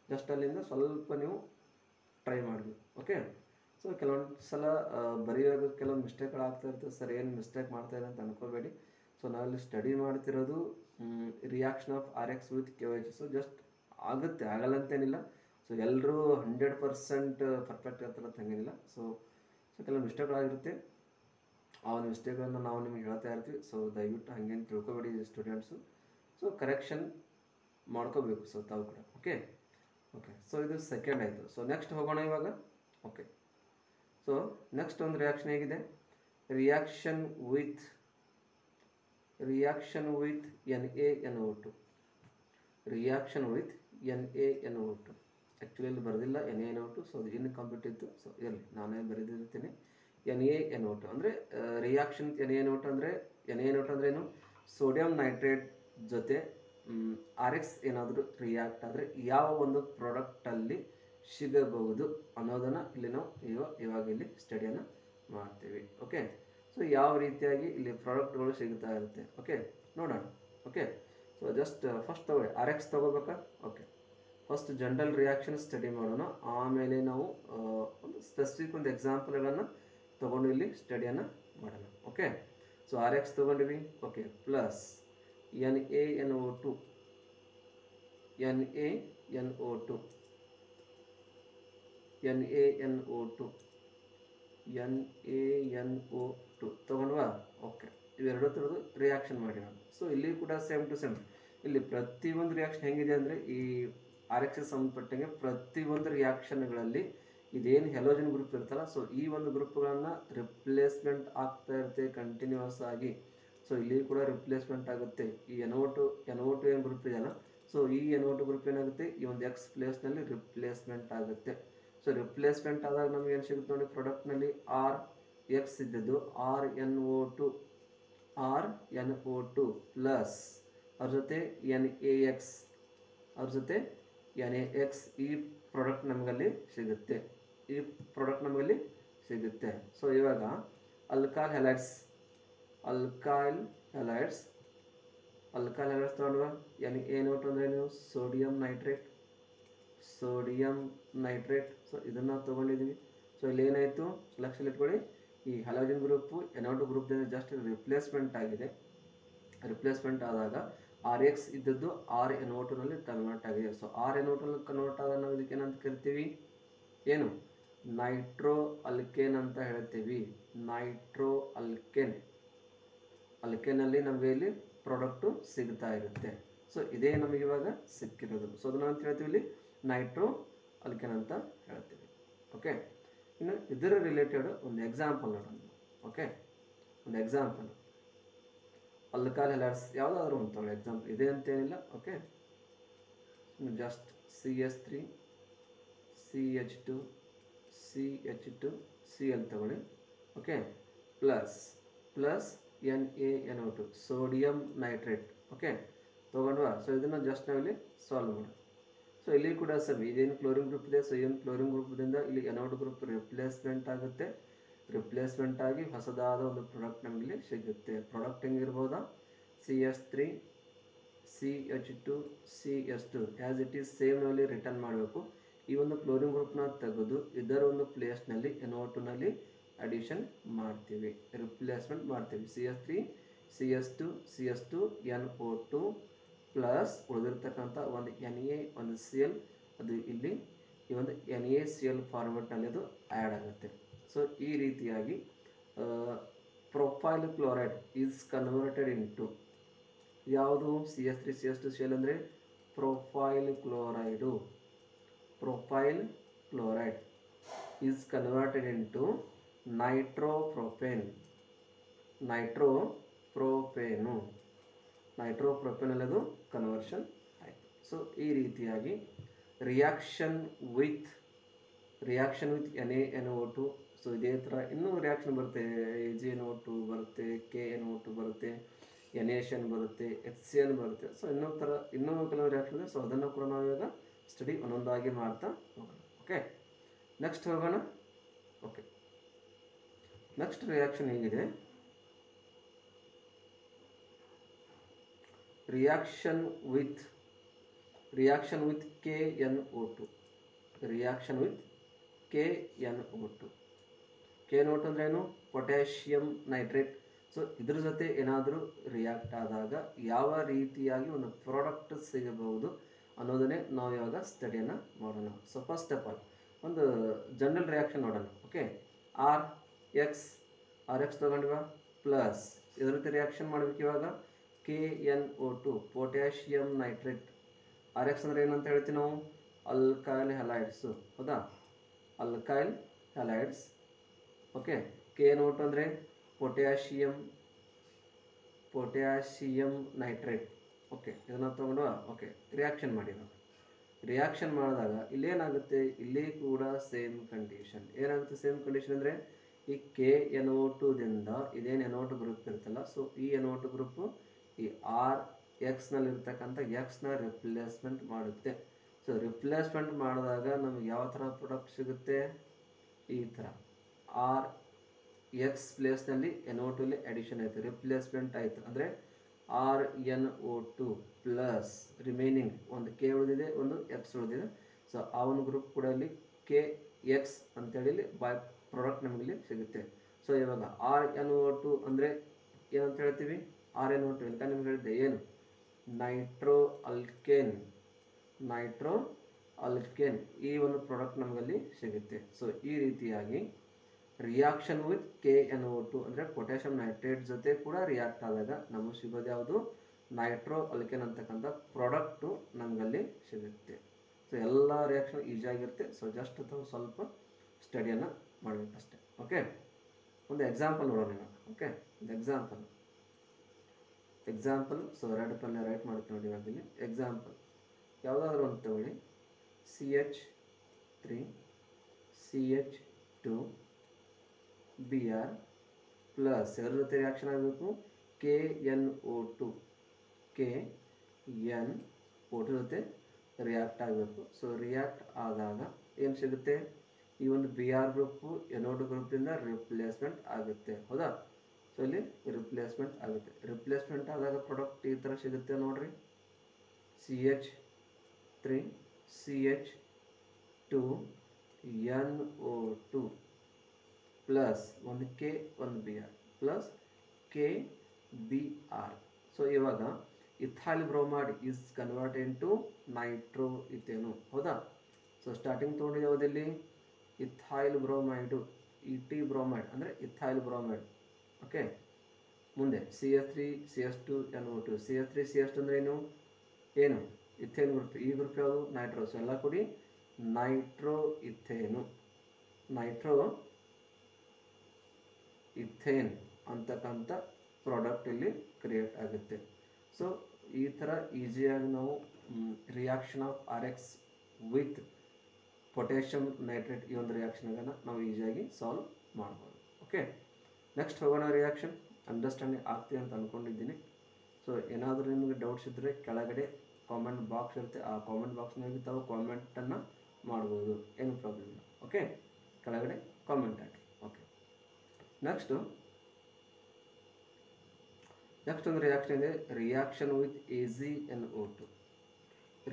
ಜಸ್ಟ್ ಅಲ್ಲಿಂದ ಸ್ವಲ್ಪ ನೀವು ಟ್ರೈ ಮಾಡಬೇಕು ಓಕೆ. ಸೊ ಕೆಲವೊಂದು ಸಲ ಬರೆಯುವಾಗ ಕೆಲವೊಂದು ಮಿಸ್ಟೇಕ್ಗಳಾಗ್ತಾ ಇರ್ತದೆ ಸರ್ ಏನು ಮಿಸ್ಟೇಕ್ ಮಾಡ್ತಾಯಿದೆ ಅಂತ ಅನ್ಕೋಬೇಡಿ. ಸೊ ನಾವಿಲ್ಲಿ ಸ್ಟಡಿ ಮಾಡ್ತಿರೋದು reaction of RX with KOH. So just ಆಗುತ್ತೆ ಆಗಲ್ಲ ಅಂತೇನಿಲ್ಲ. ಸೊ ಎಲ್ಲರೂ 100% ಪರ್ಫೆಕ್ಟ್ ಇರ್ತಾರೆ ಹಂಗೇನಿಲ್ಲ. ಸೊ ಕೆಲವೊಂದು ಮಿಸ್ಟೇಕ್ಗಳಾಗಿರುತ್ತೆ ಆ ಒಂದು ಮಿಸ್ಟೇಕ್ಗಳನ್ನು ನಾವು ನಿಮಗೆ ಹೇಳ್ತಾ ಇರ್ತೀವಿ. ಸೊ ದಯವಿಟ್ಟು ಹಾಗೇನು ತಿಳ್ಕೊಬೇಡಿ ಸ್ಟೂಡೆಂಟ್ಸು. ಸೊ ಕರೆಕ್ಷನ್ ಮಾಡ್ಕೋಬೇಕು ಸೊ ತಾವು ಕೂಡ ಓಕೆ. ಸೊ ಇದು ಸೆಕೆಂಡ್ ಆಯಿತು. ಸೊ ನೆಕ್ಸ್ಟ್ ಹೋಗೋಣ ಇವಾಗ ಓಕೆ. ಸೊ ನೆಕ್ಸ್ಟ್ ಒಂದು ರಿಯಾಕ್ಷನ್ ಹೇಗಿದೆ ರಿಯಾಕ್ಷನ್ ವಿತ್ NaNO2 ಆ್ಯಕ್ಚುಲಿ ಇಲ್ಲಿ ಬರೆದಿಲ್ಲ NaNO2. ಸೊ ಅದು ಇನ್ಕಂಪ್ಲೀಟ್ ಇತ್ತು. ಸೊ ಇರಲಿ ನಾನೇ ಬರೆದಿರ್ತೀನಿ NaNO2 ಅಂದರೆ ರಿಯಾಕ್ಷನ್ NaNO2 ಅಂದರೆ ಏನು ಸೋಡಿಯಂ ನೈಟ್ರೇಟ್ ಜೊತೆ RX ಏನಾದರೂ ರಿಯಾಕ್ಟ್ ಆದರೆ ಯಾವ ಒಂದು ಪ್ರಾಡಕ್ಟಲ್ಲಿ ಸಿಗಬಹುದು ಅನ್ನೋದನ್ನು ಇಲ್ಲಿ ನಾವು ಇವಾಗ ಇಲ್ಲಿ ಸ್ಟಡಿಯನ್ನು ಮಾಡ್ತೀವಿ ಓಕೆ. ಸೊ ಯಾವ ರೀತಿಯಾಗಿ ಇಲ್ಲಿ ಪ್ರಾಡಕ್ಟ್ಗಳು ಸಿಗ್ತಾ ಇರುತ್ತೆ ಓಕೆ ನೋಡೋಣ ಓಕೆ. ಸೊ ಜಸ್ಟ್ ಫಸ್ಟ್ ತಗೊಳ್ಳಿ RX ತಗೋಬೇಕಾ okay. First general reaction study ಮಾಡೋಣ ಆಮೇಲೆ ನಾವು ಒಂದು ಸ್ಪೆಸಿಫಿಕ್ ಒಂದು ಎಕ್ಸಾಂಪಲ್ಗಳನ್ನು ತೊಗೊಂಡು ಇಲ್ಲಿ ಸ್ಟಡಿಯನ್ನು ಮಾಡೋಣ ಓಕೆ. ಸೊ RX ತೊಗೊಂಡಿವಿ ಓಕೆ ಪ್ಲಸ್ NaNO2 ತೊಗೊಂಡ್ವಾ ಓಕೆ. ಇವೆರಡು ಥರದ್ದು ರಿಯಾಕ್ಷನ್ ಮಾಡಿ ನಾನು. ಸೊ ಇಲ್ಲಿ ಕೂಡ ಸೇಮ್ ಟು ಸೇಮ್ ಇಲ್ಲಿ ಪ್ರತಿಯೊಂದು ರಿಯಾಕ್ಷನ್ ಹೆಂಗಿದೆ ಅಂದರೆ ಈ RX ಸಂಬಂಧಪಟ್ಟಂಗೆ ಪ್ರತಿಯೊಂದು ರಿಯಾಕ್ಷನ್ಗಳಲ್ಲಿ ಇದೇನು ಹೆಲೋಜನ್ ಗ್ರೂಪ್ ಇರ್ತಲ್ಲ ಸೊ ಈ ಒಂದು ಗ್ರೂಪ್ಗಳನ್ನು ರಿಪ್ಲೇಸ್ಮೆಂಟ್ ಆಗ್ತಾ ಇರುತ್ತೆ ಕಂಟಿನ್ಯೂಸ್ ಆಗಿ. ಸೊ ಇಲ್ಲಿ ಕೂಡ ರಿಪ್ಲೇಸ್ಮೆಂಟ್ ಆಗುತ್ತೆ ಈ NO2 ಏನು ಗ್ರೂಪ್ ಇದೆಯಲ್ಲ ಸೊ ಈ NO2 ಗ್ರೂಪ್ ಏನಾಗುತ್ತೆ ಈ ಒಂದು X ಪ್ಲೇಸ್ನಲ್ಲಿ ರಿಪ್ಲೇಸ್ಮೆಂಟ್ ಆಗುತ್ತೆ. ಸೊ ರಿಪ್ಲೇಸ್ಮೆಂಟ್ ಆದಾಗ ನಮ್ಗೆ ಏನು ಸಿಗುತ್ತೆ ನೋಡಿ ಪ್ರಾಡಕ್ಟ್ನಲ್ಲಿ RX ಇದ್ದದ್ದು RNO2 ಪ್ಲಸ್ ಅವ್ರ ಜೊತೆ NaX ಈ ಪ್ರಾಡಕ್ಟ್ ನಮಗಲ್ಲಿ ಸಿಗುತ್ತೆ. ಸೊ ಇವಾಗ ಅಲ್ಕಾಲ್ ಹ್ಯಾಲೈಡ್ಸ್ ತೊಗೊಂಡ್ವ NaNO2 ಅಂದ್ರೆ ಏನು ಸೋಡಿಯಂ ನೈಟ್ರೇಟ್. ಸೊ ಇದನ್ನು ತೊಗೊಂಡಿದ್ದೀವಿ. ಸೊ ಇಲ್ಲಿ ಏನಾಯಿತು ಲಕ್ಷ ಇಟ್ಕೊಳ್ಳಿ ಈ ಹಲೋಜನ್ ಗ್ರೂಪು NO2 ಗ್ರೂಪ್ದಿಂದ ಜಸ್ಟ್ ರಿಪ್ಲೇಸ್ಮೆಂಟ್ ಆಗಿದೆ. ರಿಪ್ಲೇಸ್ಮೆಂಟ್ ಆದಾಗ RX ಇದ್ದದ್ದು RNO2ನಲ್ಲಿ ಕನ್ವರ್ಟ್ ಆಗಿದೆ. ಸೊ RNO2ನಲ್ಲಿ ಕನ್ವರ್ಟ್ ಆದಾಗ ನಾವು ಇದಕ್ಕೆ ಏನಂತ ಕರಿತೀವಿ ಏನು ನೈಟ್ರೋ ಅಲ್ಕೇನ್ ಅಂತ ಹೇಳ್ತೀವಿ. ಅಲ್ಕೇನಲ್ಲಿ ನಮಗೆ ಇಲ್ಲಿ ಪ್ರಾಡಕ್ಟು ಸಿಗ್ತಾ ಇರುತ್ತೆ. ಸೊ ಇದೇ ನಮಗೆ ಇವಾಗ ಸಿಕ್ಕಿರೋದು. ಸೊ ಅದನ್ನ ಅಂತ ಹೇಳ್ತೀವಿ ಇಲ್ಲಿ ನೈಟ್ರೋ ಅಲ್ಕೇನ್ ಅಂತ ಹೇಳ್ತೀವಿ ಓಕೆ. ಇನ್ನು ಇದರ ರಿಲೇಟೆಡ್ ಒಂದು ಎಕ್ಸಾಂಪಲ್ ನೋಡೋಣ ಓಕೆ. ಒಂದು ಎಕ್ಸಾಂಪಲ್ ಅಲ್ಕಾಲ್ ಹ್ಯಾಲೈಡ್ಸ್ ಯಾವುದಾದ್ರೂ ಒಂದು ತಗೊಳ್ಳಿ ಎಕ್ಸಾಂಪಲ್ ಇದೆ ಅಂತೇನಿಲ್ಲ okay. Just CH3 CH2 Cl ತಗೊಳ್ಳಿ okay plus NaNO2 sodium nitrate okay ತೊಗೊಂಡ್ವಾ. ಸೊ ಇದನ್ನು ಜಸ್ಟ್ ನಾವಿಲ್ಲಿ ಸಾಲ್ವ್ ಮಾಡೋಣ. ಸೊ ಇಲ್ಲಿ ಕೂಡ ಸರ್ ಇದೇನು ಕ್ಲೋರಿನ್ ಗ್ರೂಪ್ ಇದೆ. ಸೊ ಏನು ಕ್ಲೋರಿನ್ ಗ್ರೂಪ್ದಿಂದ ಇಲ್ಲಿ NO2 ಗ್ರೂಪ್ ರಿಪ್ಲೇಸ್ಮೆಂಟ್ ಆಗುತ್ತೆ. ರಿಪ್ಲೇಸ್ಮೆಂಟ್ ಆಗಿ ಹೊಸದಾದ ಒಂದು ಪ್ರಾಡಕ್ಟ್ ನಮಗೆ ಸಿಗುತ್ತೆ. ಪ್ರಾಡಕ್ಟ್ ಹೆಂಗಿರ್ಬೋದಾ CH3 CH2 CS2 as it is ಸೇಮ್ನಲ್ಲಿ ರಿಟರ್ನ್ ಮಾಡಬೇಕು. ಈ ಒಂದು ಕ್ಲೋರಿನ್ ಗ್ರೂಪ್ನ ತೆಗೆದು ಇದರ ಒಂದು ಪ್ಲೇಸ್ನಲ್ಲಿ NO2ನಲ್ಲಿ ಅಡಿಷನ್ ಮಾಡ್ತೀವಿ, ರಿಪ್ಲೇಸ್ಮೆಂಟ್ ಮಾಡ್ತೀವಿ. CS2 NO2 ಪ್ಲಸ್ ಉಳಿದಿರ್ತಕ್ಕಂಥ ಒಂದು Na ಒಂದು Cl, ಅದು ಇಲ್ಲಿ ಈ ಒಂದು NaCl ಫಾರ್ಮೆಟ್ನಲ್ಲಿ ಅದು ಆ್ಯಡ್ ಆಗುತ್ತೆ. ಸೊ ಈ ರೀತಿಯಾಗಿ propyl chloride is converted into ಯಾವುದು CS3CS2Cl ಅಂದರೆ propyl chloride is converted into nitropropane ಅದು ಕನ್ವರ್ಷನ್ ಆಯಿತು. ಸೊ ಈ ರೀತಿಯಾಗಿ ರಿಯಾಕ್ಷನ್ ವಿತ್ NaNO2. ಸೊ ಇದೇ ಥರ ಇನ್ನೂ ರಿಯಾಕ್ಷನ್ ಬರುತ್ತೆ, AgNO2 ಬರುತ್ತೆ, KNO2 ಬರುತ್ತೆ, NaCN ಬರುತ್ತೆ, HCN ಬರುತ್ತೆ. ಸೊ ಇನ್ನೂ ಕೆಲವು ರಿಯಾಕ್ಷನ್ ಇದೆ. ಸೊ ಅದನ್ನು ಕೂಡ ನಾವು ಇವಾಗ ಸ್ಟಡಿ ಒಂದೊಂದಾಗಿ ಮಾಡ್ತಾ ಹೋಗೋಣ. ಓಕೆ, ನೆಕ್ಸ್ಟ್ ಹೋಗೋಣ. ಓಕೆ, ನೆಕ್ಸ್ಟ್ ರಿಯಾಕ್ಷನ್ ಹೇಗಿದೆ, ರಿಯಾಕ್ಷನ್ ವಿತ್ KNO2. KNO2 ಅಂದ್ರೆ ಏನು? Potassium nitrate. ಸೊ ಇದ್ರ ಜೊತೆ ಏನಾದರೂ ರಿಯಾಕ್ಟ್ ಆದಾಗ ಯಾವ ರೀತಿಯಾಗಿ ಒಂದು ಪ್ರಾಡಕ್ಟ್ ಸಿಗಬಹುದು ಅನ್ನೋದನ್ನೇ ನಾವು ಇವಾಗ ಸ್ಟಡಿಯನ್ನು ಮಾಡೋಣ. ಸೊ ಫಸ್ಟ್ ಆಫ್ ಆಲ್ ಒಂದು ಜನರಲ್ ರಿಯಾಕ್ಷನ್ ನೋಡೋಣ. ಓಕೆ, ಆರ್ ಎಕ್ಸ್ ತೊಗೊಂಡಿವ ಪ್ಲಸ್ ಇದ್ರ ಜೊತೆ ರಿಯಾಕ್ಷನ್ ಮಾಡಬೇಕು ಇವಾಗ KNO2 ಪೊಟ್ಯಾಷಿಯಂ ನೈಟ್ರೇಟ್. RX ಅಂದರೆ ಏನಂತ ಹೇಳ್ತೀವಿ ನಾವು? ಅಲ್ಕೈಲ್ ಹ್ಯಾಲೈಡ್ಸು, ಹೌದಾ? Alkyl halides. ಓಕೆ, KNO2 ಅಂದರೆ ಪೊಟ್ಯಾಷಿಯಂ ನೈಟ್ರೇಟ್. ಓಕೆ, ಇದನ್ನು ತೊಗೊಂಡು ಓಕೆ ರಿಯಾಕ್ಷನ್ ಮಾಡಿರೋ. ರಿಯಾಕ್ಷನ್ ಮಾಡಿದಾಗ ಇಲ್ಲೇನಾಗುತ್ತೆ, ಇಲ್ಲಿ ಕೂಡ ಸೇಮ್ ಕಂಡೀಷನ್. ಏನಾಗುತ್ತೆ ಸೇಮ್ ಕಂಡೀಷನ್ ಅಂದರೆ ಈ KNO2ದಿಂದ ಇದೇನು NO2 ಗ್ರೂಪ್ ಇರುತ್ತಲ್ಲ, ಸೊ ಈ NO2 ಗ್ರೂಪು ಈ RXನಲ್ಲಿರ್ತಕ್ಕಂಥ Xನ ರಿಪ್ಲೇಸ್ಮೆಂಟ್ ಮಾಡುತ್ತೆ. ಸೊ ರಿಪ್ಲೇಸ್ಮೆಂಟ್ ಮಾಡಿದಾಗ ನಮಗೆ ಯಾವ ಥರ ಪ್ರಾಡಕ್ಟ್ ಸಿಗುತ್ತೆ? ಈ ಥರ RX ಪ್ಲೇಸ್ನಲ್ಲಿ NO2 ಇಲ್ಲಿ ಅಡಿಷನ್ ಆಯಿತು, ರಿಪ್ಲೇಸ್ಮೆಂಟ್ ಆಯಿತು. ಅಂದರೆ RNO2 ಪ್ಲಸ್ ರಿಮೈನಿಂಗ್ ಒಂದು K ಉಳಿದಿದೆ, ಒಂದು X ಉಳಿದಿದೆ. ಸೊ ಆ ಒಂದು ಗ್ರೂಪ್ ಕೂಡ ಇಲ್ಲಿ KX ಅಂತೇಳಿ ಇಲ್ಲಿ ಬೈ ಪ್ರಾಡಕ್ಟ್ ನಮಗಿಲ್ಲಿ ಸಿಗುತ್ತೆ. ಸೊ ಇವಾಗ RNO2 ಅಂದರೆ ಏನಂತ ಹೇಳ್ತೀವಿ? RNO2 ಅಂತ ನಿಮ್ಗೆ ಹೇಳಿದ್ದೆ ಏನು? ನೈಟ್ರೋ ಅಲ್ಕೇನ್ ಈ ಒಂದು ಪ್ರಾಡಕ್ಟ್ ನಮಗಲ್ಲಿ ಸಿಗುತ್ತೆ. ಸೊ ಈ ರೀತಿಯಾಗಿ ರಿಯಾಕ್ಷನ್ ವಿತ್ KNO2 ಅಂದರೆ ಪೊಟ್ಯಾಷಿಯಂ ನೈಟ್ರೇಟ್ ಜೊತೆ ಕೂಡ ರಿಯಾಕ್ಟ್ ಆದಾಗ ನಮಗೆ ಸಿಗೋದು ಯಾವುದು? ನೈಟ್ರೋ ಅಲ್ಕೇನ್ ಅಂತಕ್ಕಂಥ ಪ್ರಾಡಕ್ಟು ನಮಗಲ್ಲಿ ಸಿಗುತ್ತೆ. ಸೊ ಎಲ್ಲ ರಿಯಾಕ್ಷನ್ ಈಸಿಯಾಗಿರುತ್ತೆ. ಸೊ ಜಸ್ಟ್ ಅಥವಾ ಸ್ವಲ್ಪ ಸ್ಟಡಿಯನ್ನು ಮಾಡಬೇಕಷ್ಟೆ. ಓಕೆ, ಒಂದು ಎಕ್ಸಾಂಪಲ್ ನೋಡೋಣ ಇವಾಗ. ಓಕೆ, ಒಂದು ಎಕ್ಸಾಂಪಲ್. ಸೊ ರೆಡ್ ಪೆನ್ನಲ್ಲಿ ರೈಟ್ ಮಾಡ್ತೀನಿ ನೋಡಿ ಇವಾಗ ಇಲ್ಲಿ ಎಕ್ಸಾಂಪಲ್. ಯಾವುದಾದ್ರೂ ಒಂದು ತಗೊಳ್ಳಿ, CH3 CH2 Br ಪ್ಲಸ್ ಇದರ ಜೊತೆ ರಿಯಾಕ್ಷನ್ ಆಗಬೇಕು KNO2 ಜೊತೆ ರಿಯಾಕ್ಟ್ ಆಗಬೇಕು. ಸೊ ರಿಯಾಕ್ಟ್ ಆದಾಗ ಏನು ಸಿಗುತ್ತೆ? ಈ ಒಂದು Br ಗ್ರೂಪು NO2 ಗ್ರೂಪಿಂದ ರಿಪ್ಲೇಸ್ಮೆಂಟ್ ಆಗುತ್ತೆ, ಹೌದಾ? ಸೊ ಇಲ್ಲಿ ರಿಪ್ಲೇಸ್ಮೆಂಟ್ ಆಗುತ್ತೆ. ರಿಪ್ಲೇಸ್ಮೆಂಟ್ ಆದಾಗ ಪ್ರಾಡಕ್ಟ್ ಈ ಥರ ಸಿಗುತ್ತೆ ನೋಡ್ರಿ, CH3 CH2 NO2 ಪ್ಲಸ್ ಒಂದು K ಒಂದು Br ಪ್ಲಸ್ KBr. ಸೊ ಇವಾಗ ethyl bromide is convert into nitro ethane, ಹೌದಾ? ಸೊ ಸ್ಟಾರ್ಟಿಂಗ್ ತೊಗೊಂಡು ಯಾವುದಿಲ್ಲಿ ಇಥೈಲ್ ಬ್ರೋಮೈಡು, ET ಬ್ರೋಮೈಡ್ ಅಂದರೆ ಇಥೈಲ್ ಬ್ರೋಮೈಡ್. ಓಕೆ, ಮುಂದೆ CH3 CH2 NO2. CH3 CH2 ಅಂದರೆ ಏನು? Ethane group. ಈ ಗ್ರೂಪ್ ಯಾವುದು? ನೈಟ್ರೋ. ಸೊ ಎಲ್ಲ ಕೂಡಿ ನೈಟ್ರೋ ಇಥೇನ್ ಅಂತಕ್ಕಂಥ ಪ್ರಾಡಕ್ಟ್ ಇಲ್ಲಿ ಕ್ರಿಯೇಟ್ ಆಗುತ್ತೆ. ಸೊ ಈ ಥರ ಈಸಿಯಾಗಿ ನಾವು reaction of RX with potassium nitrate ಈ ಒಂದು ರಿಯಾಕ್ಷನ್ಗಳನ್ನು ನಾವು ಈಸಿಯಾಗಿ ಸಾಲ್ವ್ ಮಾಡ್ಬೋದು. ಓಕೆ, ನೆಕ್ಸ್ಟ್ ಹೋಗೋಣ. ರಿಯಾಕ್ಷನ್ ಅಂಡರ್ಸ್ಟ್ಯಾಂಡಿಂಗ್ ಆಗ್ತೀವಿ ಅಂತ ಅಂದ್ಕೊಂಡಿದ್ದೀನಿ. ಸೊ ಏನಾದರೂ ನಿಮಗೆ ಡೌಟ್ಸ್ ಇದ್ದರೆ ಕೆಳಗಡೆ ಕಾಮೆಂಟ್ ಬಾಕ್ಸ್ ಇರುತ್ತೆ, ಆ ಕಾಮೆಂಟ್ ಬಾಕ್ಸ್ನಾಗಿ ತಾವು ಕಾಮೆಂಟನ್ನು ಮಾಡ್ಬೋದು, ಏನು ಪ್ರಾಬ್ಲಮ್ ಇಲ್ಲ. ಓಕೆ, ಕೆಳಗಡೆ ಕಾಮೆಂಟ್ ಹಾಕಿ. ಓಕೆ, ನೆಕ್ಸ್ಟು ನೆಕ್ಸ್ಟ್ ಒಂದು ರಿಯಾಕ್ಷನ್ ಇದೆ, reaction with AgNO2.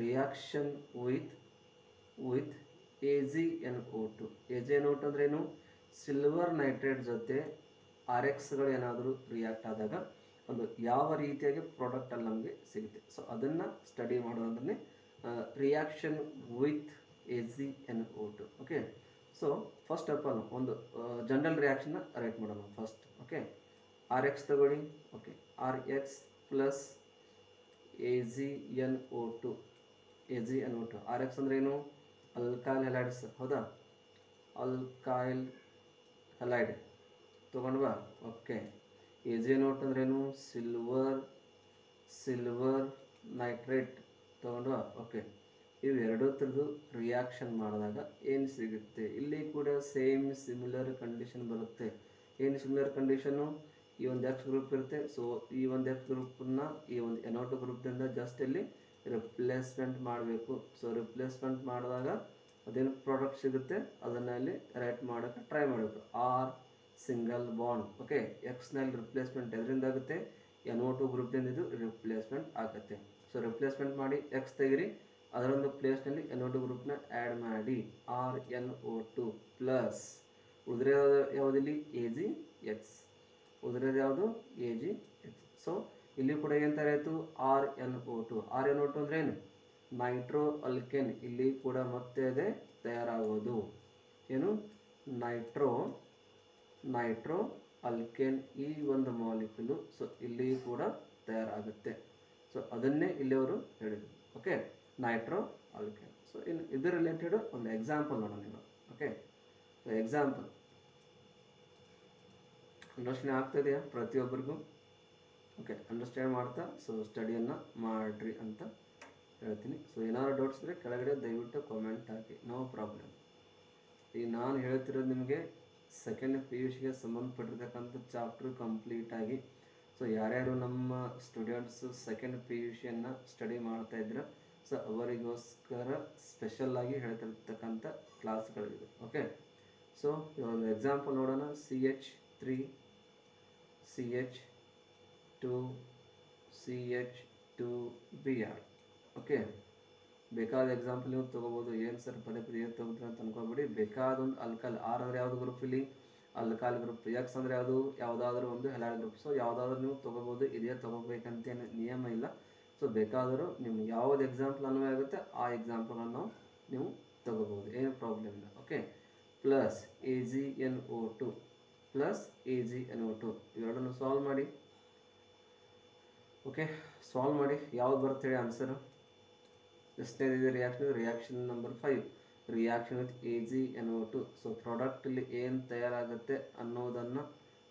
Reaction with AgNO2. AgNO2 ಅಂದ್ರೇನು? ಸಿಲ್ವರ್ ನೈಟ್ರೇಟ್ ಜೊತೆ RXಗಳು ಏನಾದರೂ ರಿಯಾಕ್ಟ್ ಆದಾಗ ಒಂದು ಯಾವ ರೀತಿಯಾಗಿ ಪ್ರಾಡಕ್ಟ್ ಅಲ್ಲಿ ನಮಗೆ ಸಿಗುತ್ತೆ. ಸೊ ಅದನ್ನು ಸ್ಟಡಿ ಮಾಡೋದಂದ್ರೆ reaction with AgNO2. Okay, so first of all ಒಂದು ಜನರಲ್ ರಿಯಾಕ್ಷನ್ನ ರೈಟ್ ಮಾಡೋಣ ಫಸ್ಟ್. ಓಕೆ, RX ತಗೊಳ್ಳಿ. Okay, RX plus AgNO2. RX ಅಂದ್ರೆ ಏನು? ಅಲ್ಕೈಲ್ ಹ್ಯಾಲೈಡ್ಸ್, ಹೌದಾ? ಅಲ್ಕೈಲ್ ಹ್ಯಾಲೈಡ್ ತೊಗೊಂಡ್ವಾ? ಓಕೆ, AgNO2 ಅಂದ್ರೇನು? Silver nitrate ತೊಗೊಂಡ್ವಾ? ಓಕೆ, ಇವೆರಡೂ ಥರದ್ದು ರಿಯಾಕ್ಷನ್ ಮಾಡಿದಾಗ ಏನು ಸಿಗುತ್ತೆ? ಇಲ್ಲಿ ಕೂಡ ಸೇಮ್ ಸಿಮಿಲರ್ ಕಂಡೀಷನ್ ಬರುತ್ತೆ. ಏನು ಸಿಮಿಲರ್ ಕಂಡೀಷನ್ನು? ಈ ಒಂದು X ಗ್ರೂಪ್ ಇರುತ್ತೆ. ಸೊ ಈ ಒಂದು X ಗ್ರೂಪನ್ನ ಈ ಒಂದು NO2 ಗ್ರೂಪ್ದಿಂದ ಜಸ್ಟ್ ಇಲ್ಲಿ ರಿಪ್ಲೇಸ್ಮೆಂಟ್ ಮಾಡಬೇಕು. ಸೊ ರಿಪ್ಲೇಸ್ಮೆಂಟ್ ಮಾಡಿದಾಗ ಅದೇನು ಪ್ರಾಡಕ್ಟ್ ಸಿಗುತ್ತೆ ಅದನ್ನು ಇಲ್ಲಿ ರೈಟ್ ಮಾಡೋಕ್ಕೆ ಟ್ರೈ ಮಾಡಬೇಕು. R single bond. ಓಕೆ, ಎಕ್ಸ್ನಲ್ಲಿ ರಿಪ್ಲೇಸ್ಮೆಂಟ್ ಎದರಿಂದ ಆಗುತ್ತೆ? NO2 ಗ್ರೂಪ್ದಿಂದ ಇದು ರಿಪ್ಲೇಸ್ಮೆಂಟ್ ಆಗುತ್ತೆ. ಸೊ ರಿಪ್ಲೇಸ್ಮೆಂಟ್ ಮಾಡಿ ಎಕ್ಸ್ ತೆಗಿರಿ, ಅದರೊಂದು ಪ್ಲೇಸ್ನಲ್ಲಿ NO2 ಗ್ರೂಪ್ನ ಆ್ಯಡ್ ಮಾಡಿ RNO2 ಪ್ಲಸ್ ಉಳಿದಿರೋದು ಯಾವುದಿಲ್ಲಿ? AgX. ಉಳಿದಿರೋದು ಯಾವುದು? AgX. ಸೊ ಇಲ್ಲಿ ಕೂಡ ಏನು ತಯಾರಾಯಿತು? RNO2. RNO2 ಅಂದ್ರೆ ಏನು? Nitro alkane. ಇಲ್ಲಿ ಕೂಡ ಮತ್ತೆ ಅದೇ ತಯಾರಾಗೋದು. ಏನು? ನೈಟ್ರೋ ಅಲ್ಕೇನ್ ಈ ಒಂದು ಮಾಲಿಕ್ಯೂಲು. ಸೊ ಇಲ್ಲಿ ಕೂಡ ತಯಾರಾಗುತ್ತೆ. ಸೊ ಅದನ್ನೇ ಇಲ್ಲಿ ಅವರು ಹೇಳಿದರು. Okay, Nitro alkane. ಸೊ ಇನ್ನು ಇದರ ರಿಲೇಟೆಡ್ ಒಂದು ಎಕ್ಸಾಂಪಲ್ ನೋಡೋಣ ನೀವು. ಓಕೆ, ಎಕ್ಸಾಂಪಲ್ ಅಂಡರ್ಸ್ಟ್ಯಾಂಡ್ ಆಗ್ತಾಯಿದೆಯಾ ಪ್ರತಿಯೊಬ್ಬರಿಗೂ? ಓಕೆ, ಅಂಡರ್ಸ್ಟ್ಯಾಂಡ್ ಮಾಡ್ತಾ ಸೊ ಸ್ಟಡಿಯನ್ನು ಮಾಡಿರಿ ಅಂತ ಹೇಳ್ತೀನಿ. ಸೊ ಏನಾದ್ರು ಡೌಟ್ಸ್ ಇದ್ದರೆ ಕೆಳಗಡೆ ದಯವಿಟ್ಟು ಕಾಮೆಂಟ್ ಹಾಕಿ, ನೋ ಪ್ರಾಬ್ಲಮ್. ಈಗ ನಾನು ಹೇಳ್ತಿರೋದು ನಿಮಗೆ ಸೆಕೆಂಡ್ PUCಗೆ ಸಂಬಂಧಪಟ್ಟಿರ್ತಕ್ಕಂಥ ಚಾಪ್ಟರ್ ಕಂಪ್ಲೀಟಾಗಿ. ಸೊ ಯಾರ್ಯಾರು ನಮ್ಮ ಸ್ಟೂಡೆಂಟ್ಸು ಸೆಕೆಂಡ್ PUCಯನ್ನು ಸ್ಟಡಿ ಮಾಡ್ತಾಯಿದ್ರೆ ಸೊ ಅವರಿಗೋಸ್ಕರ ಸ್ಪೆಷಲ್ಲಾಗಿ ಹೇಳ್ತಿರ್ತಕ್ಕಂಥ ಕ್ಲಾಸ್ಗಳಿದೆ. ಓಕೆ, ಸೊ ಒಂದು ಎಕ್ಸಾಂಪಲ್ ನೋಡೋಣ. CH3CH2Br. ಓಕೆ, ಬೇಕಾದ ಎಕ್ಸಾಂಪಲ್ ನೀವು ತೊಗೋಬೋದು. ಏನು ಸರ್ ಪದೇ ಪದೇ ಏನು ತೊಗೋತೀರ ಅಂತ ಅನ್ಕೋಬೇಡಿ. ಬೇಕಾದ ಒಂದು ಅಲ್ಕಲ್. ಆರ್ ಅಂದರೆ ಯಾವುದು ಗ್ರೂಪ್? ಇಲ್ಲಿ ಅಲ್ಕೈಲ್ ಗ್ರೂಪ್. ಎಕ್ಸ್ ಅಂದರೆ ಯಾವುದು? ಯಾವುದಾದ್ರೂ ಒಂದು ಹ್ಯಾಲೈಡ್ ಗ್ರೂಪ್. ಸೊ ಯಾವುದಾದ್ರೂ ನೀವು ತೊಗೋಬೋದು, ಇದೇ ತೊಗೋಬೇಕಂತೇನು ನಿಯಮ ಇಲ್ಲ. ಸೊ ಬೇಕಾದರೂ ನಿಮ್ಗೆ ಯಾವುದು ಎಕ್ಸಾಂಪಲ್ ಅನ್ವಯ ಆಗುತ್ತೆ ಆ ಎಕ್ಸಾಂಪಲನ್ನು ನೀವು ತೊಗೋಬೋದು, ಏನು ಪ್ರಾಬ್ಲಮ್ ಇಲ್ಲ. Okay, plus AgNO2 plus AgNO2 ಇವೆರಡನ್ನು ಸಾಲ್ವ್ ಮಾಡಿ. ಓಕೆ, ಸಾಲ್ವ್ ಮಾಡಿ ಯಾವ್ದು ಬರುತ್ತೆ ಹೇಳಿ ಆನ್ಸರು? ಎಷ್ಟನೇದಿದೆ reaction number 5, reaction with AgNO2. So ಪ್ರಾಡಕ್ಟಲ್ಲಿ ಏನು ತಯಾರಾಗುತ್ತೆ ಅನ್ನೋದನ್ನು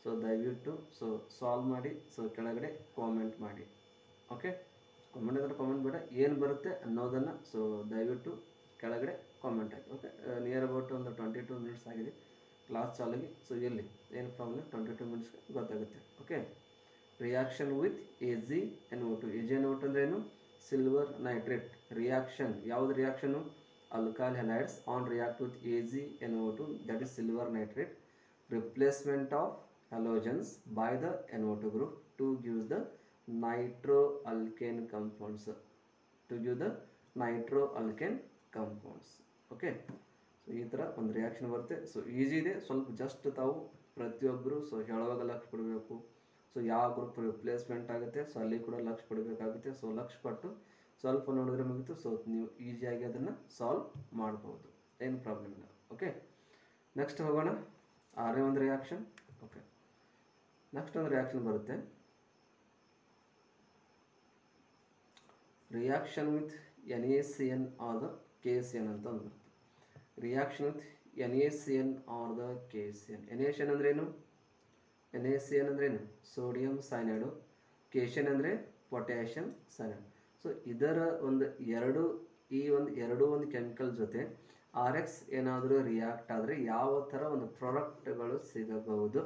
ಸೊ ದಯವಿಟ್ಟು ಸೊ ಸಾಲ್ವ್ ಮಾಡಿ. ಸೊ ಕೆಳಗಡೆ ಕಾಮೆಂಟ್ ಮಾಡಿ. ಓಕೆ, ಕಾಮೆಂಟ್ ಅಂದರೆ ಕಾಮೆಂಟ್ ಬೇಡ, ಏನು ಬರುತ್ತೆ ಅನ್ನೋದನ್ನು ಸೊ ದಯವಿಟ್ಟು ಕೆಳಗಡೆ ಕಾಮೆಂಟ್ ಹಾಕಿ. ಓಕೆ, ನಿಯರ್ ಅಬೌಟ್ ಒಂದು 22 ಮಿನಿಟ್ಸ್ ಆಗಿದೆ ಕ್ಲಾಸ್ ಚಾಲಾಗಿ. ಸೊ ಎಲ್ಲಿ ಏನು ಪ್ರಾಬ್ಲಮ್ 22 ಮಿನಿಟ್ಸ್ಗೆ ಗೊತ್ತಾಗುತ್ತೆ. Okay, reaction with AgNO2. AgNO2 ಅಂದ್ರೆ ಏನು? Silver nitrate reaction. ಯಾವುದು reaction? Alkyl halides on react with AgNO2, that is silver nitrate. Replacement of halogens by the NO2 group to gives the nitro alkane compounds. Okay, so ಈ ಥರ ಒಂದು reaction ಬರುತ್ತೆ. So easy ಇದೆ, ಸ್ವಲ್ಪ just ತಾವು ಪ್ರತಿಯೊಬ್ಬರು so ಹೇಳುವಾಗ ಲಕ್ಷ ಕೊಡಬೇಕು. ಸೊ ಯಾವ ಗ್ರೂಪ್ ರಿಪ್ಲೇಸ್ಮೆಂಟ್ ಆಗುತ್ತೆ ಸೊ ಅಲ್ಲಿ ಕೂಡ ಲಕ್ಷ ಕೊಡಬೇಕಾಗುತ್ತೆ. ಸೊ ಲಕ್ಷ ಕೊಟ್ಟು ಸ್ವಲ್ಪ ನೋಡಿದ್ರೆ ಮುಗಿತು. ಸೊ ನೀವು ಈಸಿಯಾಗಿ ಅದನ್ನು ಸಾಲ್ವ್ ಮಾಡ್ಬೋದು, ಏನು ಪ್ರಾಬ್ಲಮ್ ಇಲ್ಲ. ಓಕೆ, ನೆಕ್ಸ್ಟ್ ಹೋಗೋಣ. ಆರನೇ ಒಂದು ರಿಯಾಕ್ಷನ್. ಓಕೆ, ನೆಕ್ಸ್ಟ್ ಒಂದು ರಿಯಾಕ್ಷನ್ ಬರುತ್ತೆ, reaction with NaCN are the KCN ಅಂತ ಒಂದು ಬರುತ್ತೆ. Reaction with NaCN are the KCN. NaCN ಅಂದ್ರೇನು? NaCN ಅಂದ್ರೇನು? ಸೋಡಿಯಂ ಸೈನೈಡು. KCN ಅಂದರೆ ಪೊಟ್ಯಾಷಿಯಂ ಸೈನೈಡ್. ಸೊ ಇದರ ಒಂದು ಎರಡು ಕೆಮಿಕಲ್ ಜೊತೆ RX ಏನಾದರೂ ರಿಯಾಕ್ಟ್ ಆದರೆ ಯಾವ ಥರ ಒಂದು ಪ್ರಾಡಕ್ಟ್ಗಳು ಸಿಗಬಹುದು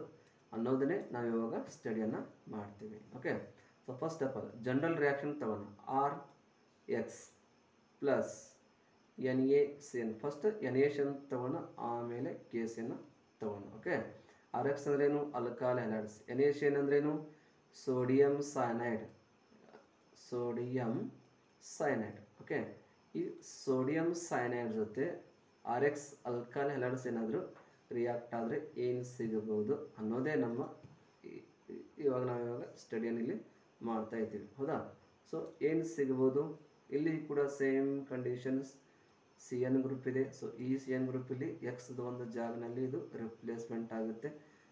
ಅನ್ನೋದನ್ನೇ ನಾವು ಇವಾಗ ಸ್ಟಡಿಯನ್ನು ಮಾಡ್ತೀವಿ. Okay, so first of all general reaction ತಗೋಣ. RX plus NaCN. First NaCN ತಗೋಣ, ಆಮೇಲೆ KCN ತಗೋಣ. ಓಕೆ, RX ಅಂದ್ರೇನು? Alkyl halides. NaCN ಅಂದ್ರೇನು? Sodium cyanide, sodium cyanide. Okay, ಈ ಸೋಡಿಯಂ ಸೈನೈಡ್ ಜೊತೆ ಆರ್ ಎಕ್ಸ್ ಅಲ್ಕಾಲ್ ಹೆಲೈಡ್ಸ್ ಏನಾದರೂ ರಿಯಾಕ್ಟ್ ಆದರೆ ಏನು ಸಿಗಬಹುದು ಅನ್ನೋದೇ ನಮ್ಮ ಇವಾಗ ನಾವಿವಾಗ ಸ್ಟಡಿಯನ್ನು ಇಲ್ಲಿ ಮಾಡ್ತಾ ಇದ್ದೀವಿ, ಹೌದಾ. ಸೊ ಏನು ಸಿಗ್ಬೋದು ಇಲ್ಲಿ ಕೂಡ same conditions. C N group ಇದೆ. ಸೊ ಈ ಸಿ ಎನ್ ಗ್ರೂಪಲ್ಲಿ ಎಕ್ಸ್ದು ಒಂದು ಜಾಗನಲ್ಲಿ ಇದು ರಿಪ್ಲೇಸ್ಮೆಂಟ್ ಆಗುತ್ತೆ.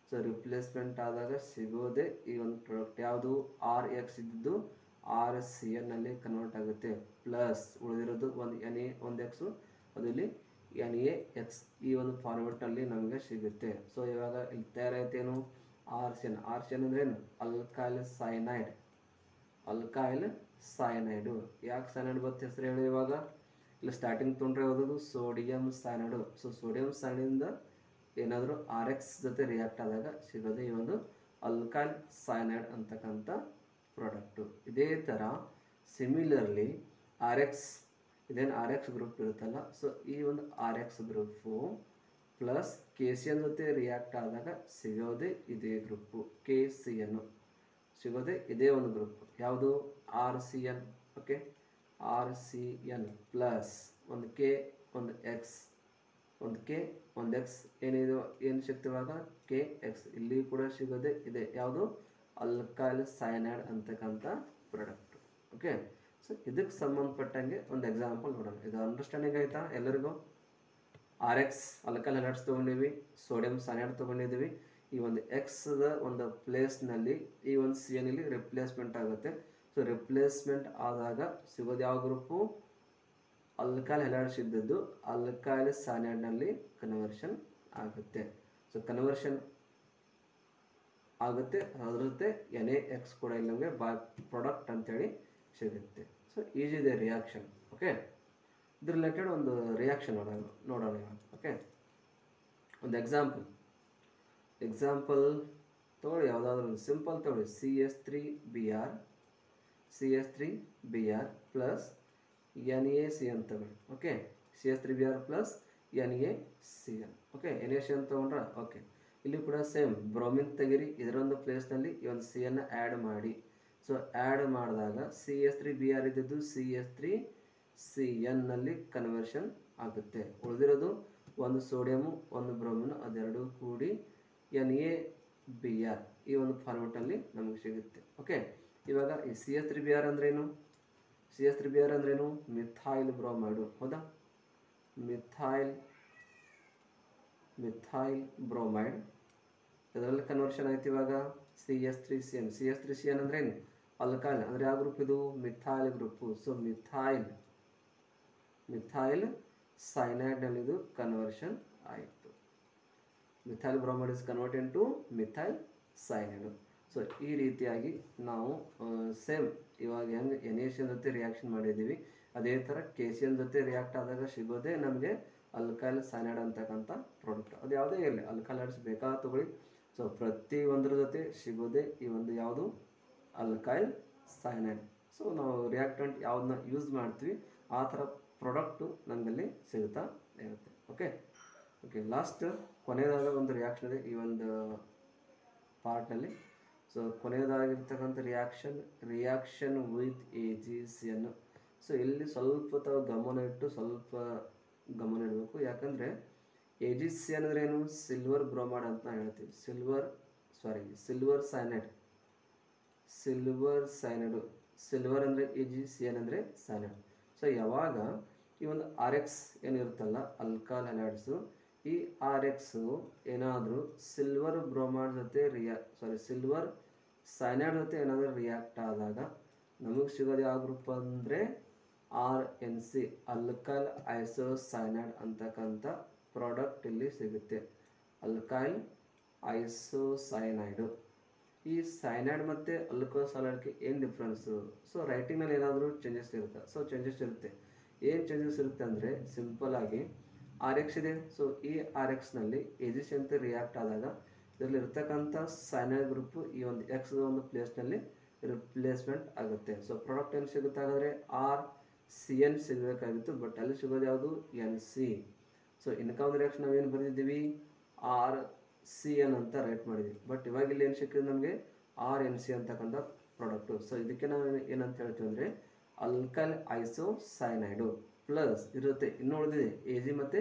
ಸೊ ರಿಪ್ಲೇಸ್ಮೆಂಟ್ ಆದಾಗ ಸಿಗೋದೇ ಈ ಒಂದು ಪ್ರಾಡಕ್ಟ್ ಯಾವುದು, ಆರ್ ಎಕ್ಸ್ ಇದ್ದು ಆರ್ ಸಿ ಎನ್ ಅಲ್ಲಿ ಕನ್ವರ್ಟ್ ಆಗುತ್ತೆ. ಪ್ಲಸ್ ಉಳಿದಿರೋದು ಒಂದು ಎನ್ ಎ ಒಂದು ಎಕ್ಸು, ಅದು ಇಲ್ಲಿ ಎನ್ ಎ ಎಕ್ಸ್ ಈ ಒಂದು ಫಾರ್ಮೆಟ್ನಲ್ಲಿ ನಮಗೆ ಸಿಗುತ್ತೆ. ಸೊ ಇವಾಗ ಇಲ್ಲಿ ತಯಾರಾಯ್ತೇನು, R C N. R C N ಅಂದ್ರೆ ಏನು, ಅಲ್ಕೈಲ್ ಸೈನೈಡ್. ಅಲ್ಕೈಲ್ ಸೈನೈಡು. ಯಾಕೆ ಸೈನೈಡ್ ಬರುತ್ತೆ ಹೆಸರು ಹೇಳಿ. ಇವಾಗ ಇಲ್ಲಿ ಸ್ಟಾರ್ಟಿಂಗ್ ತೊಗೊಂಡ್ರೆ ಯಾವುದದು, ಸೋಡಿಯಂ ಸೈನೈಡು. ಸೊ ಸೋಡಿಯಂ ಸೈನೈಡಿಂದ ಏನಾದರೂ ಆರ್ ಎಕ್ಸ್ ಜೊತೆ ರಿಯಾಕ್ಟ್ ಆದಾಗ ಸಿಗೋದು ಈ ಒಂದು ಅಲ್ಕೈಲ್ ಸೈನೈಡ್ ಅಂತಕ್ಕಂಥ ಪ್ರಾಡಕ್ಟು. ಇದೇ ಥರ ಸಿಮಿಲರ್ಲಿ ಆರ್ ಎಕ್ಸ್, ಇದೇನು ಆರ್ ಎಕ್ಸ್ ಗ್ರೂಪ್ ಇರುತ್ತಲ್ಲ, ಸೊ ಈ ಒಂದು R X group plus K C N ಜೊತೆ ರಿಯಾಕ್ಟ್ ಆದಾಗ ಸಿಗೋದೇ ಇದೇ ಗ್ರೂಪು, ಕೆ ಸಿ ಎನ್ ಸಿಗೋದೇ ಇದೇ ಒಂದು ಗ್ರೂಪ್. ಯಾವುದು, R C N. Okay, R C N plus ಒಂದು ಕೆ ಒಂದು ಎಕ್ಸ್, ಒಂದು ಕೆ ಒಂದು ಎಕ್ಸ್ ಏನಿದು ಏನು ಸಿಗ್ತಿವಾಗ ಕೆ ಎಕ್ಸ್. ಇಲ್ಲಿ ಕೂಡ ಸಿಗೋದೇ ಇದೆ, ಯಾವುದು, ಅಲ್ಕೈಲ್ ಸೈನೈಡ್ ಅಂತಕ್ಕಂಥ ಪ್ರಾಡಕ್ಟ್. ಓಕೆ, ಸೊ ಇದಕ್ಕೆ ಸಂಬಂಧಪಟ್ಟಂಗೆ ಒಂದು ಎಕ್ಸಾಂಪಲ್ ನೋಡೋಣ. ಇದು ಅಂಡರ್ಸ್ಟ್ಯಾಂಡಿಂಗ್ ಆಯ್ತಾ ಎಲ್ಲರಿಗೂ. ಆರ್ ಎಕ್ಸ್ ಅಲ್ಕೈಲ್ ಹೆಲೈಡ್ಸ್ ತೊಗೊಂಡಿವಿ, ಸೋಡಿಯಂ ಸೈನೈಡ್ ತೊಗೊಂಡಿದ್ದೀವಿ. ಈ ಒಂದು ಎಕ್ಸ್ದ ಒಂದು ಪ್ಲೇಸ್ನಲ್ಲಿ ಈ ಒಂದು ಸಿ ಎನ್ ಇಲ್ಲಿ ರಿಪ್ಲೇಸ್ಮೆಂಟ್ ಆಗುತ್ತೆ. ಸೊ ರಿಪ್ಲೇಸ್ಮೆಂಟ್ ಆದಾಗ ಸಿಗೋದು ಯಾವ ಗ್ರೂಪು, ಅಲ್ಕೈಲ್ ಹೆಲೈಡ್ಸ್ ಇದ್ದದ್ದು ಅಲ್ಕೈಲ್ ಸೈನೈಡ್ನಲ್ಲಿ ಕನ್ವರ್ಷನ್ ಆಗುತ್ತೆ. ಸೊ ಕನ್ವರ್ಷನ್ ಆಗುತ್ತೆ, ಅದ್ರ ಜೊತೆ ಎನ್ ಎ ಎಕ್ಸ್ ಕೂಡ ಇಲ್ಲಿ ನಮಗೆ ಬೈ ಪ್ರಾಡಕ್ಟ್ ಅಂತೇಳಿ ಸಿಗುತ್ತೆ. ಸೊ ಈಜಿ ಇದೆ ರಿಯಾಕ್ಷನ್. ಓಕೆ, ಇದ್ರ ರಿಲೇಟೆಡ್ ಒಂದು ರಿಯಾಕ್ಷನ್ ನೋಡೋಣ ಇವಾಗ. ಓಕೆ, ಒಂದು ಎಕ್ಸಾಂಪಲ್ ತೊಗೊಳ್ಳಿ, ಯಾವುದಾದ್ರೂ ಒಂದು ಸಿಂಪಲ್ ತೊಗೊಳ್ಳಿ. CH3Br ಪ್ಲಸ್ NaCN ತಗೊಳ್ಳಿ. Okay, CH3Br plus NaCN. Okay, NaCN ತೊಗೊಂಡ್ರ. ಓಕೆ, ಇಲ್ಲಿ ಕೂಡ ಸೇಮ್ ಬ್ರೋಮಿನ್ ತೆಗಿರಿ, ಇದರೊಂದು ಪ್ಲೇಸ್ನಲ್ಲಿ ಈ ಒಂದು ಸಿ ಎನ್ ಆ್ಯಡ್ ಮಾಡಿ. ಸೊ ಆ್ಯಡ್ ಮಾಡಿದಾಗ CH3Br ಇದ್ದದ್ದು CH3CN ನಲ್ಲಿ ಕನ್ವರ್ಷನ್ ಆಗುತ್ತೆ. ಉಳಿದಿರೋದು ಒಂದು ಸೋಡಿಯಮು ಒಂದು ಬ್ರೋಮಿನ್, ಅದೆರಡು ಕೂಡಿ NaBr ಈ ಒಂದು ಫಾರ್ಮೆಟಲ್ಲಿ ನಮಗೆ ಸಿಗುತ್ತೆ. ಓಕೆ, ಇವಾಗ ಈ CH3Br ಅಂದ್ರೇನು, CH3Br ಅಂದ್ರೇನು, ಮಿಥೈಲ್ ಬ್ರೋಮೈಡು, ಹೌದಾ. ಮಿಥೈಲ್ ಬ್ರೋಮೈಡ್ ಇದರಲ್ಲಿ ಕನ್ವರ್ಷನ್ ಆಯ್ತು. ಇವಾಗ CH3CN. CH3CN ಅಂದ್ರೇನು, ಅಲ್ಕೈಲ್ ಅಂದರೆ ಯಾವ ಗ್ರೂಪ್ ಇದು, ಮಿಥೈಲ್ ಗ್ರೂಪು. ಸೊ ಮಿಥೈಲ್ ಸೈನೈಡ್ನಲ್ಲಿ ಇದು ಕನ್ವರ್ಷನ್ ಆಯಿತು. Methyl bromide is converted to methyl cyanide. So ಈ ರೀತಿಯಾಗಿ ನಾವು ಸೇಮ್ ಇವಾಗ ಹೆಂಗೆ NaCN ಜೊತೆ ರಿಯಾಕ್ಷನ್ ಮಾಡಿದ್ದೀವಿ, ಅದೇ ಥರ KCN ಜೊತೆ ರಿಯಾಕ್ಟ್ ಆದಾಗ ಸಿಗೋದೇ ನಮಗೆ ಅಲ್ಕೈಲ್ ಸೈನೈಡ್ ಅಂತಕ್ಕಂಥ ಪ್ರಾಡಕ್ಟ್. ಅದು ಯಾವುದೇ ಇರಲಿ, ಅಲ್ಕೈಲ್ ಹೈಡ್ಸ್ ಬೇಕಾದ ತಗೊಳ್ಳಿ. ಸೊ ಪ್ರತಿ ಒಂದರ ಜೊತೆ ಸಿಗೋದೇ ಈ ಒಂದು ಯಾವುದು, ಅಲ್ಕೈಲ್ ಸೈನೈಡ್. ಸೊ ನಾವು ರಿಯಾಕ್ಟೆಂಟ್ ಯಾವುದನ್ನ ಯೂಸ್ ಮಾಡ್ತೀವಿ ಆ ಥರ ಪ್ರಾಡಕ್ಟು ನಮಗಲ್ಲಿ ಸಿಗುತ್ತಾ ಇರುತ್ತೆ. ಓಕೆ, ಲಾಸ್ಟ್ ಕೊನೆಯದಾದ ಒಂದು ರಿಯಾಕ್ಷನ್ ಇದೆ ಈ ಒಂದು ಪಾರ್ಟ್ನಲ್ಲಿ. ಸೊ ಕೊನೆಯದಾಗಿರ್ತಕ್ಕಂಥ ರಿಯಾಕ್ಷನ್ ವಿತ್ AgCN. ಸೊ ಇಲ್ಲಿ ಸ್ವಲ್ಪ ತಾವು ಗಮನ ಇಡಬೇಕು. ಯಾಕಂದರೆ AgCN ಅಂದ್ರೆ ಏನು, ಸಿಲ್ವರ್ ಬ್ರೋಮೈಡ್ ಅಂತ ಹೇಳ್ತೀವಿ. ಸಿಲ್ವರ್ ಸೈನೈಡು. ಸಿಲ್ವರ್ ಅಂದರೆ AgCN ಅಂದರೆ ಸೈನೈಡ್. ಸೊ ಯಾವಾಗ ಈ ಒಂದು ಆರ್ ಎಕ್ಸ್ ಏನಿರುತ್ತಲ್ಲ ಅಲ್ಕೈಲ್ ಹೈಡ್ಸು, ಈ ಆರ್ ಎಕ್ಸು ಏನಾದರೂ ಸಿಲ್ವರ್ ಬ್ರೋಮೈಡ್ ಜೊತೆ ಸಿಲ್ವರ್ ಸೈನೈಡ್ ಜೊತೆ ಏನಾದರೂ ರಿಯಾಕ್ಟ್ ಆದಾಗ ನಮಗೆ ಸಿಗೋದು ಯಾವ ಗ್ರೂಪ್ ಅಂದರೆ RNC, ಅಲ್ಕೈಲ್ ಐಸೋಸೈನೈಡ್ ಅಂತಕ್ಕಂಥ ಪ್ರಾಡಕ್ಟ್ ಇಲ್ಲಿ ಸಿಗುತ್ತೆ. ಅಲ್ಕೈಲ್ ಐಸೋಸೈನೈಡು. ಈ ಸೈನೈಡ್ ಮತ್ತು ಅಲ್ಕೋಸೈನೈಡ್ಗೆ ಏನು ಡಿಫ್ರೆನ್ಸು? ಸೊ ರೈಟಿಂಗ್ನಲ್ಲಿ ಏನಾದರೂ ಚೇಂಜಸ್ ಇರುತ್ತೆ. ಏನು ಚೇಂಜಸ್ ಇರುತ್ತೆ ಅಂದರೆ ಸಿಂಪಲ್ ಆಗಿ ಆರ್ ಎಕ್ಸ್ ಇದೆ. ಸೊ ಈ ಆರ್ ಎಕ್ಸ್ನಲ್ಲಿ AgCN ಅಂತ ರಿಯಾಕ್ಟ್ ಆದಾಗ ಇದರಲ್ಲಿ ಇರ್ತಕ್ಕಂಥ ಸೈನೈಡ್ ಗ್ರೂಪು ಈ ಒಂದು ಎಕ್ಸ್ದ ಒಂದು ಪ್ಲೇಸ್ನಲ್ಲಿ ರಿಪ್ಲೇಸ್ಮೆಂಟ್ ಆಗುತ್ತೆ. ಸೊ ಪ್ರಾಡಕ್ಟ್ ಏನು ಸಿಗುತ್ತೆ ಹಾಗಾದರೆ RCN ಸಿಗಬೇಕಾಗಿತ್ತು, ಬಟ್ ಅಲ್ಲಿ ಸಿಗೋದು ಯಾವುದು, NC. ಸೊ ಇನ್ಕಮ್ ರಿಯಾಕ್ಷನ್ ನಾವೇನು ಬರೆದಿದ್ದೀವಿ, RCN ಅಂತ ರೈಟ್ ಮಾಡಿದ್ದೀವಿ. ಬಟ್ ಇವಾಗ ಇಲ್ಲಿ ಏನು ಸಿಕ್ಕಿದೆ ನಮಗೆ, RNC ಅಂತಕ್ಕಂಥ ಪ್ರಾಡಕ್ಟು. ಸೊ ಇದಕ್ಕೆ ನಾವು ಏನಂತ ಹೇಳ್ತೀವಿ ಅಂದರೆ ಅಲ್ಕೈಲ್ ಐಸೋಸೈನೈಡು ಪ್ಲಸ್ ಇರುತ್ತೆ. ಇನ್ನೂ ಉಳಿದಿದೆ AG ಮತ್ತು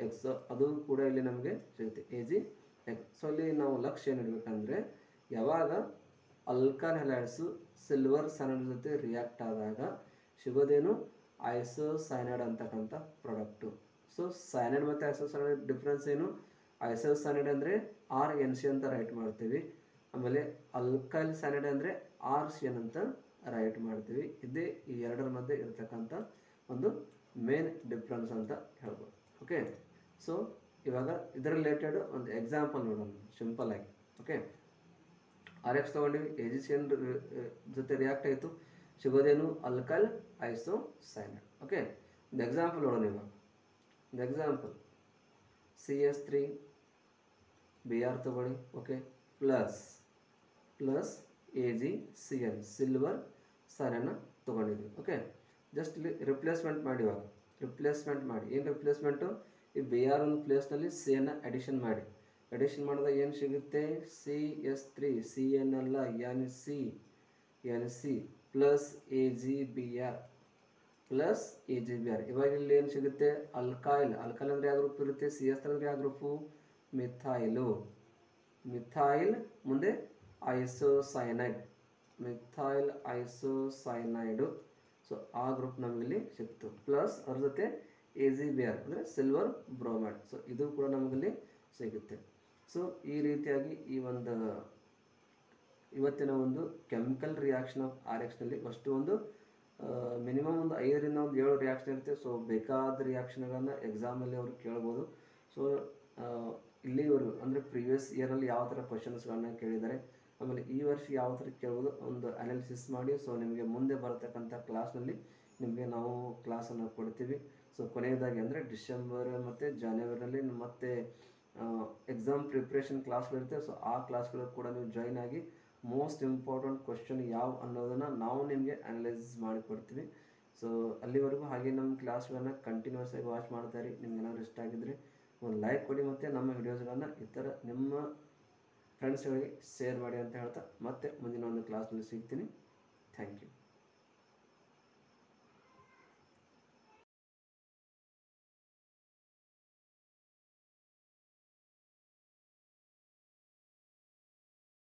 X, ಅದು ಕೂಡ ಇಲ್ಲಿ ನಮಗೆ ಸಿಗುತ್ತೆ AG X. ಸೊ ಇಲ್ಲಿ ನಾವು ಲಕ್ಷ್ಯ ಏನು ಇಡಬೇಕಂದ್ರೆ ಯಾವಾಗ ಅಲ್ಕೈಲ್ ಹ್ಯಾಲೈಡ್ಸು ಸಿಲ್ವರ್ ಸೈನೈಡ್ ಜೊತೆ ರಿಯಾಕ್ಟ್ ಆದಾಗ ಸಿಗೋದೇನು ಐಸೋಸೈನೈಡ್ ಅಂತಕ್ಕಂಥ ಪ್ರಾಡಕ್ಟು. ಸೊ ಸೈನೈಡ್ ಮತ್ತು ಐಸೋಸೈನೈಡ್ ಡಿಫ್ರೆನ್ಸ್ ಏನು? ಐಸೋಸೈನೈಡ್ ಅಂದರೆ RNC ಅಂತ ರೈಟ್ ಮಾಡ್ತೀವಿ, ಆಮೇಲೆ ಅಲ್ಕೈಲ್ ಸೈನೈಡ್ ಅಂದರೆ RCN ಅಂತ ರೈಟ್ ಮಾಡ್ತೀವಿ. ಇದೇ ಈ ಎರಡರ ಮಧ್ಯೆ ಇರತಕ್ಕಂಥ ಒಂದು ಮೇನ್ ಡಿಫ್ರೆನ್ಸ್ ಅಂತ ಹೇಳ್ಬೋದು. ಓಕೆ, ಸೊ ಇವಾಗ ಇದರ ರಿಲೇಟೆಡ್ ಒಂದು ಎಕ್ಸಾಂಪಲ್ ನೋಡೋಣ ಸಿಂಪಲ್ ಆಗಿ. ಓಕೆ, RX ತೊಗೊಂಡಿವಿ, AgCN ಜೊತೆ ರಿಯಾಕ್ಟ್ ಆಯಿತು, ಸಿಗೋದೇನು ಅಲ್ಕೈಲ್ ಐಸೋಸೈನೈಡ್. ಓಕೆ, ಒಂದು ಎಕ್ಸಾಂಪಲ್ ನೋಡೋಣ ಇವಾಗ. ಒಂದು ಎಕ್ಸಾಂಪಲ್ CS3 Br ತಗೊಳ್ಳಿ. ಓಕೆ, ಪ್ಲಸ್ AgCN ಸಿಲ್ವರ್ ಸೈನೈಡ್ನ ತೊಗೊಂಡಿದ್ವಿ. ಓಕೆ, ಜಸ್ಟ್ ಇಲ್ಲಿ ರಿಪ್ಲೇಸ್ಮೆಂಟ್ ಮಾಡಿ. ಇವಾಗ ರಿಪ್ಲೇಸ್ಮೆಂಟ್ ಮಾಡಿ. ಏನು ರಿಪ್ಲೇಸ್ಮೆಂಟು? ಈ Br ಒಂದು ಪ್ಲೇಸ್ನಲ್ಲಿ CN ಅಡಿಷನ್ ಮಾಡಿ. ಅಡಿಷನ್ ಮಾಡಿದಾಗ ಏನು ಸಿಗುತ್ತೆ? CS3 CN ಅಲ್ಲ NC plus AgBr plus AgBr. ಇವಾಗ ಇಲ್ಲಿ ಏನು ಸಿಗುತ್ತೆ? ಅಲ್ಕೈಲ್ ಅಂದರೆ ಯಾವ ಗ್ರೂಪ್ ಇರುತ್ತೆ? CS ಅಂದರೆ ಯಾವ ಗ್ರೂಪು? ಮಿಥೈಲ್ ಮುಂದೆ ಐಸೋಸೈನೈಡ್, ಮಿಥೈಲ್ ಐಸೋಸೈನೈಡು. ಸೊ ಆ ಗ್ರೂಪ್ ನಮಗಿಲ್ಲಿ ಸಿಕ್ತು. ಪ್ಲಸ್ ಅದ್ರ ಜೊತೆ AgBr ಅಂದರೆ ಸಿಲ್ವರ್ ಬ್ರೋಮೈಡ್. ಸೊ ಇದು ಕೂಡ ನಮಗಿಲ್ಲಿ ಸಿಗುತ್ತೆ. ಸೊ ಈ ರೀತಿಯಾಗಿ ಈ ಒಂದು ಇವತ್ತಿನ ಒಂದು ಕೆಮಿಕಲ್ ರಿಯಾಕ್ಷನ್ ಆಫ್ RXನಲ್ಲಿ ಅಷ್ಟು ಒಂದು ಮಿನಿಮಮ್ ಒಂದು 5ರಿಂದ 7 ರಿಯಾಕ್ಷನ್ ಇರುತ್ತೆ. ಸೊ ಬೇಕಾದ ರಿಯಾಕ್ಷನ್ಗಳನ್ನು ಎಕ್ಸಾಮಲ್ಲಿ ಅವರು ಕೇಳ್ಬೋದು. ಸೊ ಇಲ್ಲಿವರೆಗೂ ಅಂದರೆ ಪ್ರೀವಿಯಸ್ ಇಯರಲ್ಲಿ ಯಾವ ಥರ ಕ್ವಶನ್ಸ್ಗಳನ್ನ ಕೇಳಿದ್ದಾರೆ, ಆಮೇಲೆ ಈ ವರ್ಷ ಯಾವ ಥರ ಕೇಳ್ಬೋದು ಒಂದು ಅನಾಲಿಸಿಸ್ ಮಾಡಿ. ಸೊ ನಿಮಗೆ ಮುಂದೆ ಬರತಕ್ಕಂಥ ಕ್ಲಾಸ್ನಲ್ಲಿ ನಿಮಗೆ ನಾವು ಕ್ಲಾಸನ್ನು ಕೊಡ್ತೀವಿ. ಸೊ ಕೊನೆಯದಾಗಿ ಅಂದರೆ ಡಿಸೆಂಬರ್ ಮತ್ತು ಜನವರಿನಲ್ಲಿ ಮತ್ತೆ ಎಕ್ಸಾಮ್ ಪ್ರಿಪ್ರೇಷನ್ ಕ್ಲಾಸ್ಗಳಿರುತ್ತೆ. ಸೊ ಆ ಕ್ಲಾಸ್ಗಳು ಕೂಡ ನೀವು ಜಾಯ್ನ್ ಆಗಿ ಮೋಸ್ಟ್ ಇಂಪಾರ್ಟೆಂಟ್ ಕ್ವಶನ್ ಯಾವ ಅನ್ನೋದನ್ನು ನಾವು ನಿಮಗೆ ಅನಲೈಸ್ ಮಾಡಿಕೊಡ್ತೀವಿ. ಸೊ ಅಲ್ಲಿವರೆಗೂ ಹಾಗೆ ನಮ್ಮ ಕ್ಲಾಸ್ಗಳನ್ನು ಕಂಟಿನ್ಯೂಸ್ ಆಗಿ ವಾಚ್ ಮಾಡ್ತಾರೆ. ನಿಮ್ಗೆ ಏನಾದರೂ ಇಷ್ಟ ಆಗಿದ್ದರೆ ಒಂದು ಲೈಕ್ ಕೊಡಿ ಮತ್ತು ನಮ್ಮ ವಿಡಿಯೋಸ್ಗಳನ್ನು ಇತರ ನಿಮ್ಮ ಫ್ರೆಂಡ್ಸ್ಗಳಿಗೆ ಶೇರ್ ಮಾಡಿ ಅಂತ ಹೇಳ್ತಾ ಮತ್ತೆ ಮುಂದಿನ ಒಂದು ಕ್ಲಾಸ್ನಲ್ಲಿ ಸಿಗ್ತೀನಿ. Thank you.